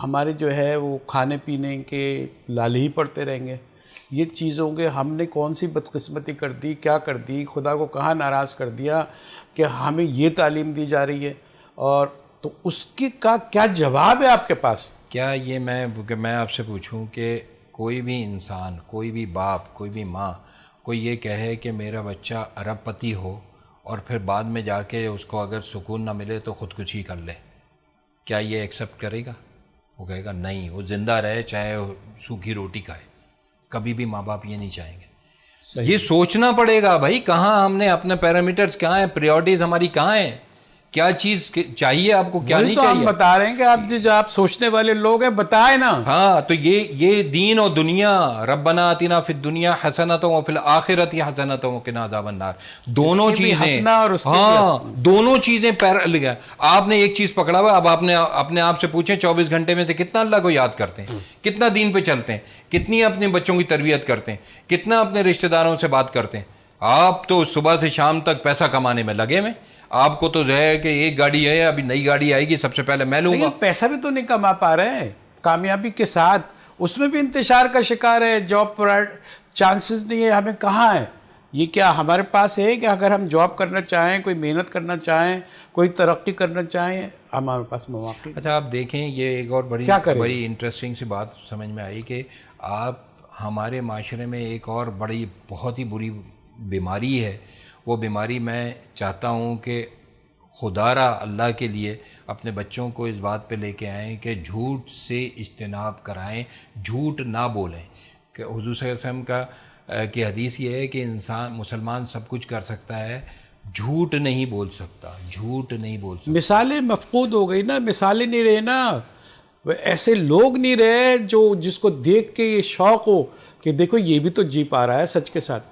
ہمارے جو ہے وہ کھانے پینے کے لالے ہی پڑتے رہیں گے. یہ چیزوں کے ہم نے کون سی بدقسمتی کر دی، کیا کر دی، خدا کو کہاں ناراض کر دیا کہ ہمیں یہ تعلیم دی جا رہی ہے. اور تو اس کی کا کیا جواب ہے آپ کے پاس؟ کیا یہ میں آپ سے پوچھوں کہ کوئی بھی انسان، کوئی بھی باپ، کوئی بھی ماں، کوئی یہ کہے کہ میرا بچہ ارب پتی ہو اور پھر بعد میں جا کے اس کو اگر سکون نہ ملے تو خودکشی کر لے، کیا یہ ایکسیپٹ کرے گا؟ وہ کہے گا نہیں، وہ زندہ رہے چاہے سوکھی روٹی کھائے. کبھی بھی ماں باپ یہ نہیں چاہیں گے. یہ سوچنا پڑے گا بھائی، کہاں ہم نے اپنے پیرامیٹرز کہاں ہیں، پریورٹیز ہماری کہاں ہیں، کیا چیز چاہیے آپ کو، کیا نہیں چاہیے. ہم بتا رہے ہیں کہ آپ جو آپ سوچنے والے لوگ ہیں بتائیں نا. ہاں تو یہ دین و دنیا، ربنا آتنا فی الدنیا حسنۃ وفی الآخرۃ حسنۃ وقنا عذاب النار، دونوں چیزیں، ہاں دونوں چیزیں پیرل گئے. آپ نے ایک چیز پکڑا ہوا، اب آپ نے اپنے آپ سے پوچھیں 24 گھنٹے میں سے کتنا اللہ کو یاد کرتے ہیں، کتنا دین پہ چلتے ہیں، کتنی اپنے بچوں کی تربیت کرتے ہیں، کتنا اپنے رشتہ داروں سے بات کرتے ہیں. آپ تو صبح سے شام تک پیسہ کمانے میں لگے ہوئے. آپ کو تو جو ہے کہ ایک گاڑی ہے، ابھی نئی گاڑی آئے گی سب سے پہلے میں لوں گا. پیسہ بھی تو نہیں کما پا رہے ہیں کامیابی کے ساتھ، اس میں بھی انتشار کا شکار ہے، جاب پر چانسز نہیں ہے. ہمیں کہاں ہے یہ؟ کیا ہمارے پاس ہے کہ اگر ہم جاب کرنا چاہیں، کوئی محنت کرنا چاہیں، کوئی ترقی کرنا چاہیں، ہمارے پاس مواقع؟ اچھا آپ دیکھیں، یہ ایک اور بڑی انٹرسٹنگ سی بات سمجھ میں آئی کہ آپ ہمارے معاشرے میں ایک اور بہت ہی بری بیماری ہے. وہ بیماری میں چاہتا ہوں کہ خدا را اللہ کے لیے اپنے بچوں کو اس بات پہ لے کے آئیں کہ جھوٹ سے اجتناب کرائیں، جھوٹ نہ بولیں. کہ حضور صلی اللہ علیہ وسلم کی حدیث یہ ہے کہ انسان مسلمان سب کچھ کر سکتا ہے، جھوٹ نہیں بول سکتا، جھوٹ نہیں بول سکتا. مثالیں مفقود ہو گئی نا، مثالیں نہیں رہے نا، ایسے لوگ نہیں رہے جس کو دیکھ کے یہ شوق ہو کہ دیکھو یہ بھی تو جی پا رہا ہے سچ کے ساتھ.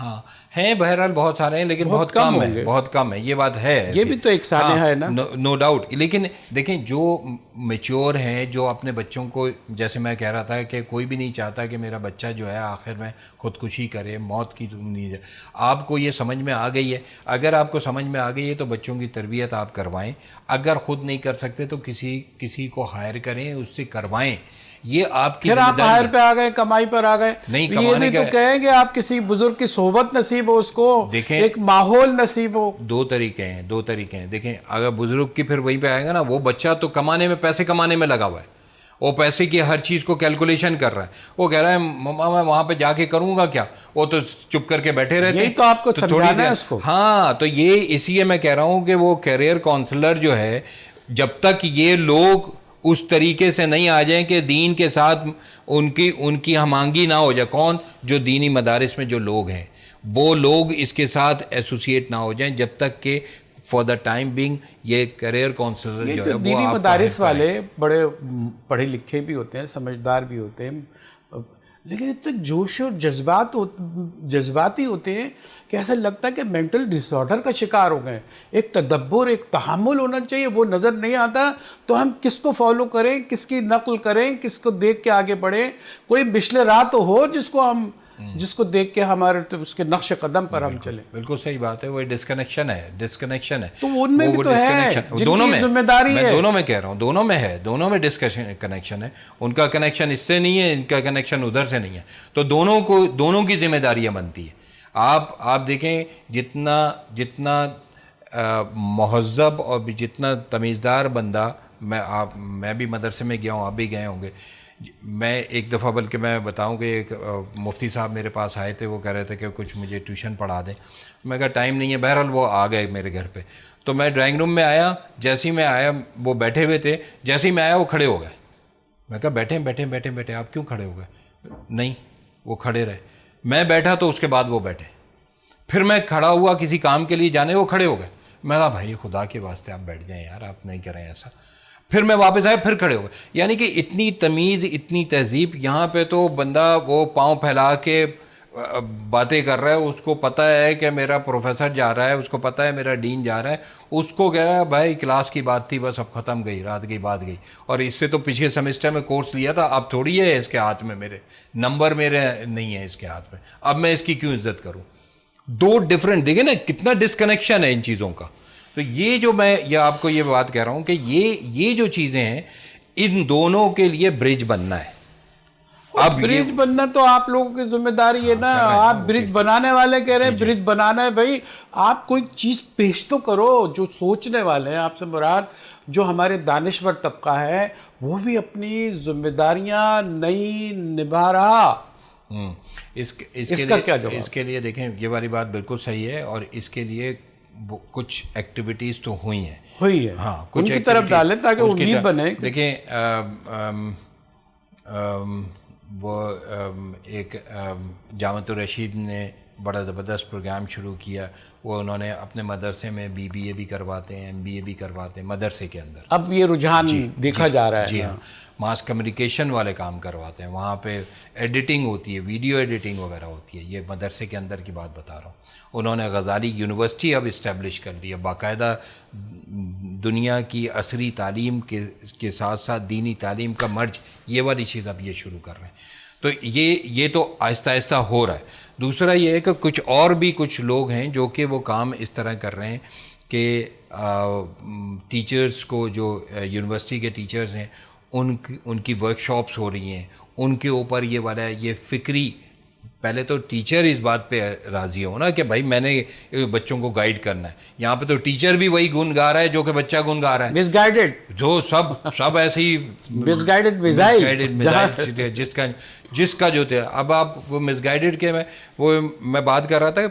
ہاں ہیں بہرحال بہت سارے ہیں، لیکن بہت کم ہیں، بہت کم ہے. یہ بات ہے، یہ بھی تو ایک سانحہ ہے نا، نو ڈاؤٹ. لیکن دیکھیں جو میچور ہیں، جو اپنے بچوں کو، جیسے میں کہہ رہا تھا کہ کوئی بھی نہیں چاہتا کہ میرا بچہ جو ہے آخر میں خودکشی کرے، موت کی امید ہے. آپ کو یہ سمجھ میں آ گئی ہے، اگر آپ کو سمجھ میں آ گئی ہے تو بچوں کی تربیت آپ کروائیں. اگر خود نہیں کر سکتے تو کسی کو ہائر کریں، اس سے کروائیں. یہ آپ کی پھر آپ ہائر پہ آ گئے، کمائی پر آ گئے. نہیں، یہ بھی تو کہیں گے آپ کسی بزرگ کی صحبت نصیب ہو، اس کو ایک ماحول نصیب ہو. دو طریقے ہیں. دیکھیں اگر بزرگ کی پھر وہیں پہ آئے گا نا، وہ بچہ تو پیسے کمانے میں لگا ہوا ہے، وہ پیسے کی ہر چیز کو کیلکولیشن کر رہا ہے. وہ کہہ رہا ہے ماما میں وہاں پہ جا کے کروں گا کیا، وہ تو چپ کر کے بیٹھے رہتے ہیں. یہی تو آپ کو سمجھانا ہے اس کو. ہاں تو یہ اس لیے میں کہہ رہا ہوں کہ وہ کیریئر کاؤنسلر جو ہے، جب تک یہ لوگ اس طریقے سے نہیں آ جائیں کہ دین کے ساتھ ان کی ہم آہنگی نہ ہو جائے. کون؟ جو دینی مدارس میں جو لوگ ہیں، وہ لوگ اس کے ساتھ ایسوسیٹ نہ ہو جائیں، جب تک کہ فار دا ٹائم بینگ یہ کیریئر کاؤنسلر جو ہے وہ دینی مدارس والے بڑے پڑھے لکھے بھی ہوتے ہیں، سمجھدار بھی ہوتے ہیں، لیکن اتنے جوش اور جذباتی ہوتے ہیں کہ ایسا لگتا ہے کہ مینٹل ڈس آرڈر کا شکار ہو گئے. ایک تدبر، ایک تحمل ہونا چاہیے، وہ نظر نہیں آتا. تو ہم کس کو فالو کریں، کس کی نقل کریں، کس کو دیکھ کے آگے بڑھیں؟ کوئی مشل راہ تو ہو جس کو دیکھ کے ہمارے اس کے نقش قدم پر ہم چلیں. بالکل صحیح بات ہے. وہ ڈسکنیکشن ہے. تو ان میں بھی تو ہے جن کی ذمہ داری ہے. دونوں میں کہہ رہا ہوں، دونوں میں ہے، دونوں میں ڈسکنیکشن ہے. ان کا کنیکشن اس سے نہیں ہے، ان کا کنیکشن ادھر سے نہیں ہے. تو دونوں کی ذمہ داریاں بنتی ہیں. آپ دیکھیں جتنا مہذب اور جتنا تمیزدار بندہ، میں بھی مدرسے میں گیا ہوں، آپ بھی گئے ہوں گے. میں ایک دفعہ، بلکہ میں بتاؤں کہ ایک مفتی صاحب میرے پاس آئے تھے، وہ کہہ رہے تھے کہ کچھ مجھے ٹیوشن پڑھا دیں. میں کہا ٹائم نہیں ہے. بہرحال وہ آ گئے میرے گھر پہ. تو میں ڈرائنگ روم میں آیا، جیسے ہی میں آیا وہ بیٹھے ہوئے تھے، جیسے ہی میں آیا وہ کھڑے ہو گئے. میں کہا بیٹھے آپ کیوں کھڑے ہو گئے؟ نہیں وہ کھڑے رہے, میں بیٹھا تو اس کے بعد وہ بیٹھے, پھر میں کھڑا ہوا کسی کام کے لیے جانے, وہ کھڑے ہو گئے. میں کہا بھائی خدا کے واسطے آپ بیٹھ جائیں یار, آپ نہیں کریں ایسا. پھر میں واپس آیا, پھر کھڑے ہو گئے. یعنی کہ اتنی تمیز, اتنی تہذیب. یہاں پہ تو بندہ وہ پاؤں پھیلا کے باتیں کر رہا ہے, اس کو پتہ ہے کہ میرا پروفیسر جا رہا ہے, اس کو پتہ ہے میرا ڈین جا رہا ہے, اس کو کہہ رہا ہے بھائی کلاس کی بات تھی بس اب ختم گئی, رات گئی بات گئی. اور اس سے تو پچھلے سیمسٹر میں کورس لیا تھا, اب تھوڑی ہے اس کے ہاتھ میں, میرے نمبر میرے نہیں ہے اس کے ہاتھ میں, اب میں اس کی کیوں عزت کروں. دو ڈفرینٹ, دیکھیں نا کتنا ڈسکنیکشن ہے ان چیزوں کا. تو یہ جو میں یہ آپ کو یہ بات کہہ رہا ہوں کہ یہ جو چیزیں ہیں ان دونوں کے لیے برج بننا ہے. اب برج بننا تو آپ لوگوں کی ذمہ داری ہے نا, آپ برج بنانے والے کہہ رہے ہیں برج بنانا ہے. بھائی آپ کوئی چیز پیش تو کرو, جو سوچنے والے ہیں, آپ سے مراد جو ہمارے دانشور طبقہ ہے وہ بھی اپنی ذمہ داریاں نہیں نبھا رہا. اس کا کیا جواب؟ اس کے لیے دیکھیں یہ والی بات بالکل صحیح ہے, اور اس کے لیے کچھ ایکٹیویٹیز تو ہوئی ہیں. ہاں, ان کی طرف ڈالیں تاکہ امید بنے. دیکھیں وہ ایک جامعۃ الرشید نے بڑا زبردست پروگرام شروع کیا. وہ انہوں نے اپنے مدرسے میں BBA بھی کرواتے ہیں, MBA بھی کرواتے ہیں مدرسے کے اندر. اب یہ رجحان دیکھا جا رہا ہے. جی ہاں, ماس کمیونیکیشن والے کام کرواتے ہیں, وہاں پہ ایڈیٹنگ ہوتی ہے, ویڈیو ایڈیٹنگ وغیرہ ہوتی ہے. یہ مدرسے کے اندر کی بات بتا رہا ہوں. انہوں نے غزالی یونیورسٹی اب اسٹیبلش کر دی ہے, باقاعدہ دنیا کی عصری تعلیم کے ساتھ ساتھ دینی تعلیم کا مرج, یہ والی چیز اب یہ شروع کر رہے ہیں. تو یہ تو آہستہ آہستہ ہو رہا ہے. دوسرا یہ ہے کہ کچھ اور بھی کچھ لوگ ہیں جو کہ وہ کام اس طرح کر رہے ہیں کہ ٹیچرز کو, جو یونیورسٹی کے ٹیچرز ہیں ان کی ورک شاپس ہو رہی ہیں, ان کے اوپر یہ والا یہ فکری. پہلے تو ٹیچر اس بات پہ راضی ہو نا کہ بھائی میں نے بچوں کو گائیڈ کرنا ہے. یہاں پہ تو ٹیچر بھی وہی گن گا رہا ہے جو کہ بچہ گن گا رہا ہے, مس گائیڈڈ, جو سب ایسے ہی مس گائیڈڈ میزائل جس کا جو تھا. اب آپ وہ مس گائیڈڈ کے میں بات کر رہا تھا.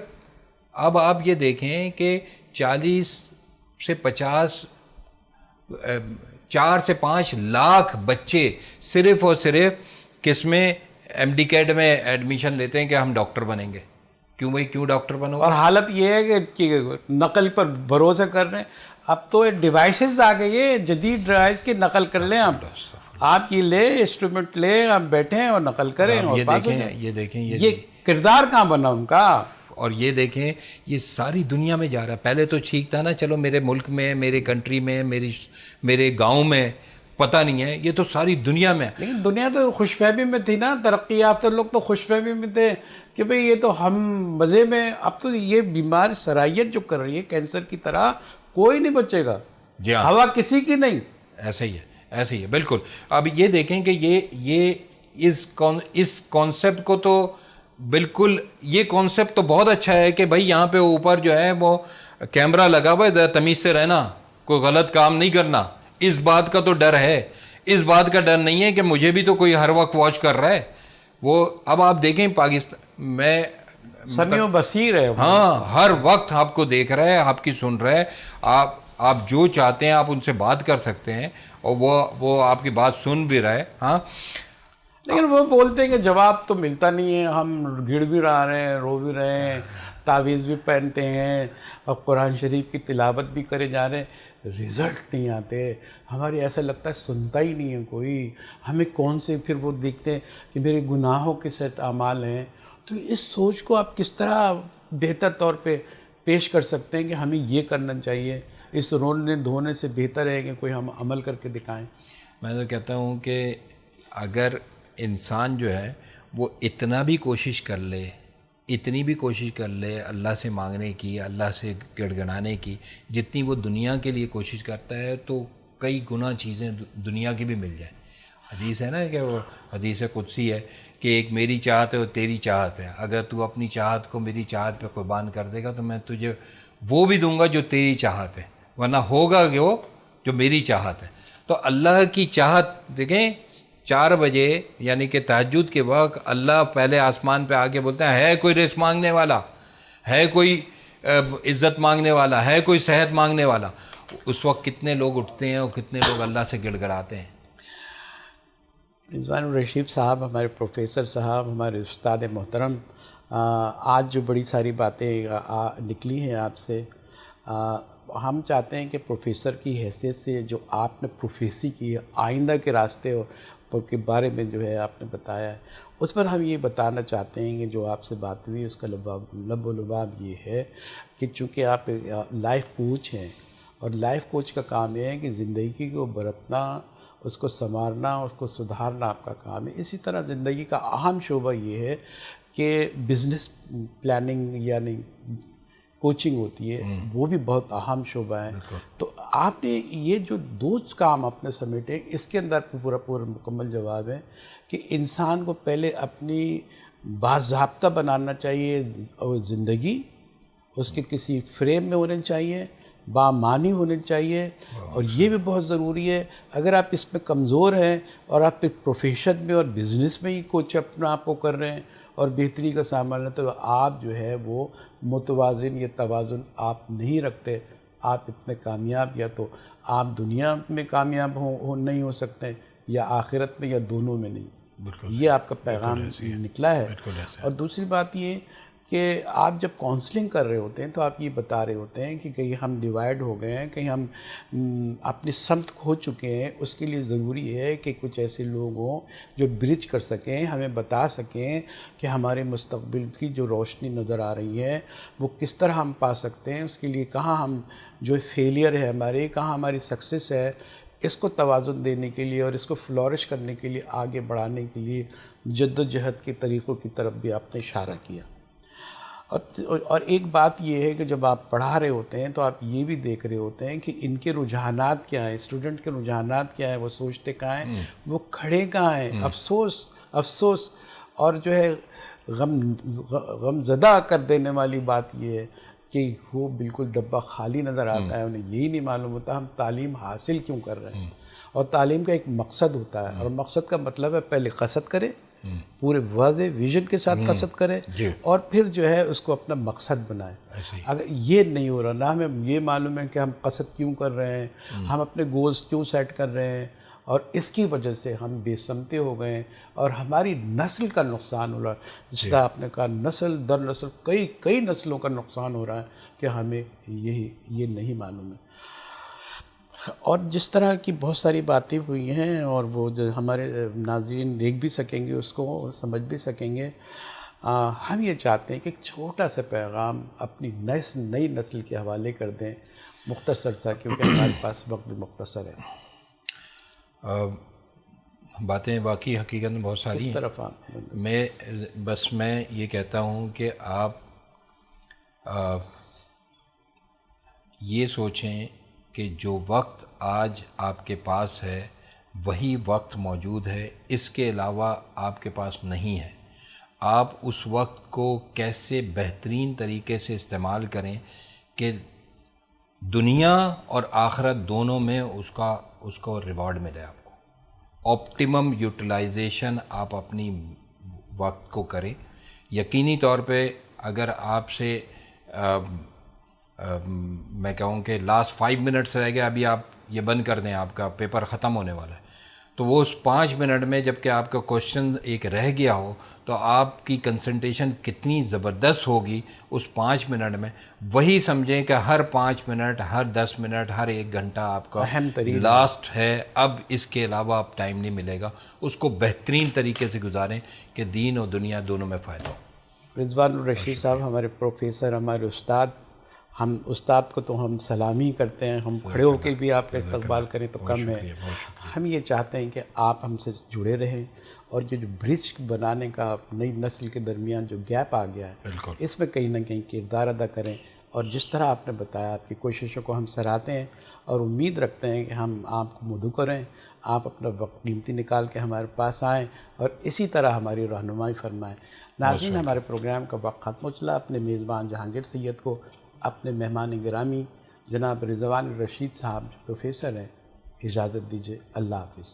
اب آپ یہ دیکھیں کہ 40 سے 50 4 سے 5 لاکھ بچے صرف اور صرف کس میں MD کیڈ میں ایڈمیشن لیتے ہیں کہ ہم ڈاکٹر بنیں گے. کیوں بھائی, کیوں ڈاکٹر بنو؟ اور حالت یہ ہے کہ نقل پر بھروسہ کر رہے ہیں. اب تو ڈیوائسز آ گئی ہے, جدید ڈیوائس کی نقل کر لیں. آپ یہ لیں انسٹرومنٹ لیں, آپ بیٹھیں اور نقل کریں. اور یہ دیکھیں یہ کردار کہاں بنا ان کا. اور یہ دیکھیں یہ ساری دنیا میں جا رہا ہے. پہلے تو ٹھیک تھا نا, چلو میرے ملک میں, میرے کنٹری میں, میرے گاؤں میں پتہ نہیں ہے, یہ تو ساری دنیا میں. لیکن دنیا تو خوش فہمی میں تھی نا, ترقی یافتہ لوگ تو خوش فہمی میں تھے کہ بھئی یہ تو ہم مزے میں. اب تو یہ بیمار سرائیت جو کر رہی ہے کینسر کی طرح, کوئی نہیں بچے گا. جی ہاں, ہوا کسی کی نہیں. ایسا ہی ہے بالکل. اب یہ دیکھیں کہ یہ اس کانسیپٹ کو تو بالکل, یہ کانسیپٹ تو بہت اچھا ہے کہ بھائی یہاں پہ اوپر جو ہے وہ کیمرہ لگا ہوا ہے, ذرا تمیز سے رہنا, کوئی غلط کام نہیں کرنا. اس بات کا تو ڈر ہے. اس بات کا ڈر نہیں ہے کہ مجھے بھی تو کوئی ہر وقت واچ کر رہا ہے. وہ اب آپ دیکھیں پاکستان میں سمیع بصیر ہے. ہاں, ہر وقت آپ کو دیکھ رہا ہے, آپ کی سن رہا ہے. آپ جو چاہتے ہیں آپ ان سے بات کر سکتے ہیں, اور وہ آپ کی بات سن بھی رہا ہے. ہاں, لیکن وہ بولتے ہیں کہ جواب تو ملتا نہیں ہے, ہم گڑ بھی رہے ہیں, رو بھی رہے ہیں, تعویذ بھی پہنتے ہیں, اور قرآن شریف کی تلاوت بھی کرے جا رہے ہیں, رزلٹ نہیں آتے. ہماری ایسا لگتا ہے سنتا ہی نہیں ہے کوئی. ہمیں کون سے پھر وہ دیکھتے ہیں کہ میرے گناہوں کے سیٹ اعمال ہیں. تو اس سوچ کو آپ کس طرح بہتر طور پہ پیش کر سکتے ہیں کہ ہمیں یہ کرنا چاہیے, اس رونے دھونے سے بہتر ہے کہ کوئی ہم عمل کر کے دکھائیں. میں تو کہتا ہوں کہ اگر انسان جو ہے وہ اتنا بھی کوشش کر لے, اتنی بھی کوشش کر لے اللہ سے مانگنے کی, اللہ سے گڑ گڑانے کی, جتنی وہ دنیا کے لیے کوشش کرتا ہے, تو کئی گنا چیزیں دنیا کی بھی مل جائیں. حدیث ہے نا کہ وہ حدیث قدسی ہے کہ ایک میری چاہت ہے اور تیری چاہت ہے. اگر تو اپنی چاہت کو میری چاہت پہ قربان کر دے گا تو میں تجھے وہ بھی دوں گا جو تیری چاہت ہے, ورنہ ہوگا جو میری چاہت ہے. تو اللہ کی چاہت دیکھیں, 4 بجے یعنی کہ تہجد کے وقت اللہ پہلے آسمان پہ آ کے بولتے ہیں ہے کوئی رزق مانگنے والا, ہے کوئی عزت مانگنے والا, ہے کوئی صحت مانگنے والا. اس وقت کتنے لوگ اٹھتے ہیں اور کتنے لوگ اللہ سے گڑ گڑاتے ہیں. رضوان الرشید صاحب ہمارے پروفیسر صاحب، ہمارے استاد محترم، آج جو بڑی ساری باتیں نکلی ہیں آپ سے، ہم چاہتے ہیں کہ پروفیسر کی حیثیت سے جو آپ نے پروفیسی کی ہے، آئندہ کے راستے کے بارے میں جو ہے آپ نے بتایا ہے، اس پر ہم یہ بتانا چاہتے ہیں کہ جو آپ سے بات ہوئی اس کا لب و لباب یہ ہے کہ چونکہ آپ لائف کوچ ہیں، اور لائف کوچ کا کام یہ ہے کہ زندگی کو برتنا، اس کو سنوارنا، اس کو سدھارنا آپ کا کام ہے۔ اسی طرح زندگی کا اہم شعبہ یہ ہے کہ بزنس پلاننگ یعنی کوچنگ ہوتی ہے، وہ بھی بہت اہم شعبہ ہے۔ تو آپ نے یہ جو دو کام آپ نے سمیٹے، اس کے اندر پورا مکمل جواب ہے کہ انسان کو پہلے اپنی باضابطہ بنانا چاہیے، اور زندگی اس کے کسی فریم میں ہونے چاہیے، بامعنی ہونے چاہیے، اور یہ بھی بہت ضروری ہے اگر آپ اس میں کمزور ہیں اور آپ پھر پروفیشن میں اور بزنس میں ہی کچھ اپنا آپ کو کر رہے ہیں اور بہتری کا سامان ہے، تو آپ جو ہے وہ متوازن یا توازن آپ نہیں رکھتے، آپ اتنے کامیاب یا تو آپ دنیا میں کامیاب نہیں ہو سکتے، یا آخرت میں، یا دونوں میں نہیں۔ یہ آپ کا پیغام نکلا ہے۔ اور دوسری بات یہ کہ آپ جب کاؤنسلنگ کر رہے ہوتے ہیں تو آپ یہ بتا رہے ہوتے ہیں کہ کہیں ہم ڈیوائیڈ ہو گئے ہیں، کہیں ہم اپنی سمت کھو چکے ہیں، اس کے لیے ضروری ہے کہ کچھ ایسے لوگ ہوں جو برج کر سکیں، ہمیں بتا سکیں کہ ہمارے مستقبل کی جو روشنی نظر آ رہی ہے وہ کس طرح ہم پا سکتے ہیں، اس کے لیے کہاں ہم جو فیلئر ہے ہمارے، کہاں ہماری سکسیس ہے، اس کو توازن دینے کے لیے اور اس کو فلورش کرنے کے لیے، آگے بڑھانے کے لیے جد و جہد کے طریقوں کی طرف بھی آپ نے اشارہ کیا۔ اور ایک بات یہ ہے کہ جب آپ پڑھا رہے ہوتے ہیں تو آپ یہ بھی دیکھ رہے ہوتے ہیں کہ ان کے رجحانات کیا ہیں، اسٹوڈنٹ کے رجحانات کیا ہیں، وہ سوچتے کہاں ہیں، وہ کھڑے کہاں ہیں۔ افسوس اور جو ہے غم زدہ کر دینے والی بات یہ ہے کہ وہ بالکل ڈبہ خالی نظر آتا ہے، انہیں یہی نہیں معلوم ہوتا ہم تعلیم حاصل کیوں کر رہے ہیں۔ اور تعلیم کا ایک مقصد ہوتا ہے، اور مقصد کا مطلب ہے پہلے قصد کرے، پورے واضح ویژن کے ساتھ قصد کرے، اور پھر جو ہے اس کو اپنا مقصد بنائے۔ اگر یہ نہیں ہو رہا، نہ ہمیں یہ معلوم ہے کہ ہم قصد کیوں کر رہے ہیں، ہم اپنے گولز کیوں سیٹ کر رہے ہیں، اور اس کی وجہ سے ہم بے سمتے ہو گئے ہیں اور ہماری نسل کا نقصان ہو رہا ہے۔ جس طرح آپ نے کہا نسل در نسل کئی نسلوں کا نقصان ہو رہا ہے کہ ہمیں یہ نہیں معلوم ہے۔ اور جس طرح کی بہت ساری باتیں ہوئی ہیں، اور وہ جو ہمارے ناظرین دیکھ بھی سکیں گے اس کو اور سمجھ بھی سکیں گے، ہم یہ چاہتے ہیں کہ ایک چھوٹا سا پیغام اپنی نئی نسل کے حوالے کر دیں، مختصر سا، کیونکہ ہمارے پاس وقت بھی مختصر ہے۔ باتیں واقعی حقیقت میں بہت ساری ہیں۔ میں یہ کہتا ہوں کہ آپ یہ سوچیں کہ جو وقت آج آپ کے پاس ہے وہی وقت موجود ہے، اس کے علاوہ آپ کے پاس نہیں ہے۔ آپ اس وقت کو کیسے بہترین طریقے سے استعمال کریں کہ دنیا اور آخرت دونوں میں اس کو ریوارڈ ملے آپ کو۔ آپٹیمم یوٹیلائزیشن آپ اپنی وقت کو کریں۔ یقینی طور پہ اگر آپ سے میں کہوں کہ لاسٹ 5 منٹس رہ گیا، ابھی آپ یہ بند کر دیں، آپ کا پیپر ختم ہونے والا ہے، تو وہ اس 5 منٹ میں جب کہ آپ کا کوشچن ایک رہ گیا ہو تو آپ کی کنسنٹریشن کتنی زبردست ہوگی اس 5 منٹ میں۔ وہی سمجھیں کہ ہر 5 منٹ، ہر 10 منٹ، ہر 1 گھنٹہ آپ کا لاسٹ ہے، اب اس کے علاوہ آپ ٹائم نہیں ملے گا۔ اس کو بہترین طریقے سے گزاریں کہ دین اور دنیا دونوں میں فائدہ ہو۔ رضوان الرشید صاحب ہمارے پروفیسر، ہمارے استاد، ہم استاد کو تو ہم سلامی کرتے ہیں، ہم کھڑے ہو کے بھی آپ کا استقبال کریں تو کم ہے۔ ہم یہ چاہتے ہیں کہ آپ ہم سے جڑے رہیں، اور جو برج بنانے کا نئی نسل کے درمیان جو گیپ آ گیا ہے، اس میں کہیں نہ کہیں کردار ادا کریں۔ اور جس طرح آپ نے بتایا، آپ کی کوششوں کو ہم سراہتے ہیں اور امید رکھتے ہیں کہ ہم آپ کو مدعو کریں، آپ اپنا وقت قیمتی نکال کے ہمارے پاس آئیں اور اسی طرح ہماری رہنمائی فرمائیں۔ ناظرین، ہمارے پروگرام کا وقت ختم ہو چلا۔ اپنے میزبان جہانگیر سید کو، اپنے مہمان گرامی جناب رضوان الرشید صاحب جو پروفیسر ہیں، اجازت دیجیے۔ اللہ حافظ۔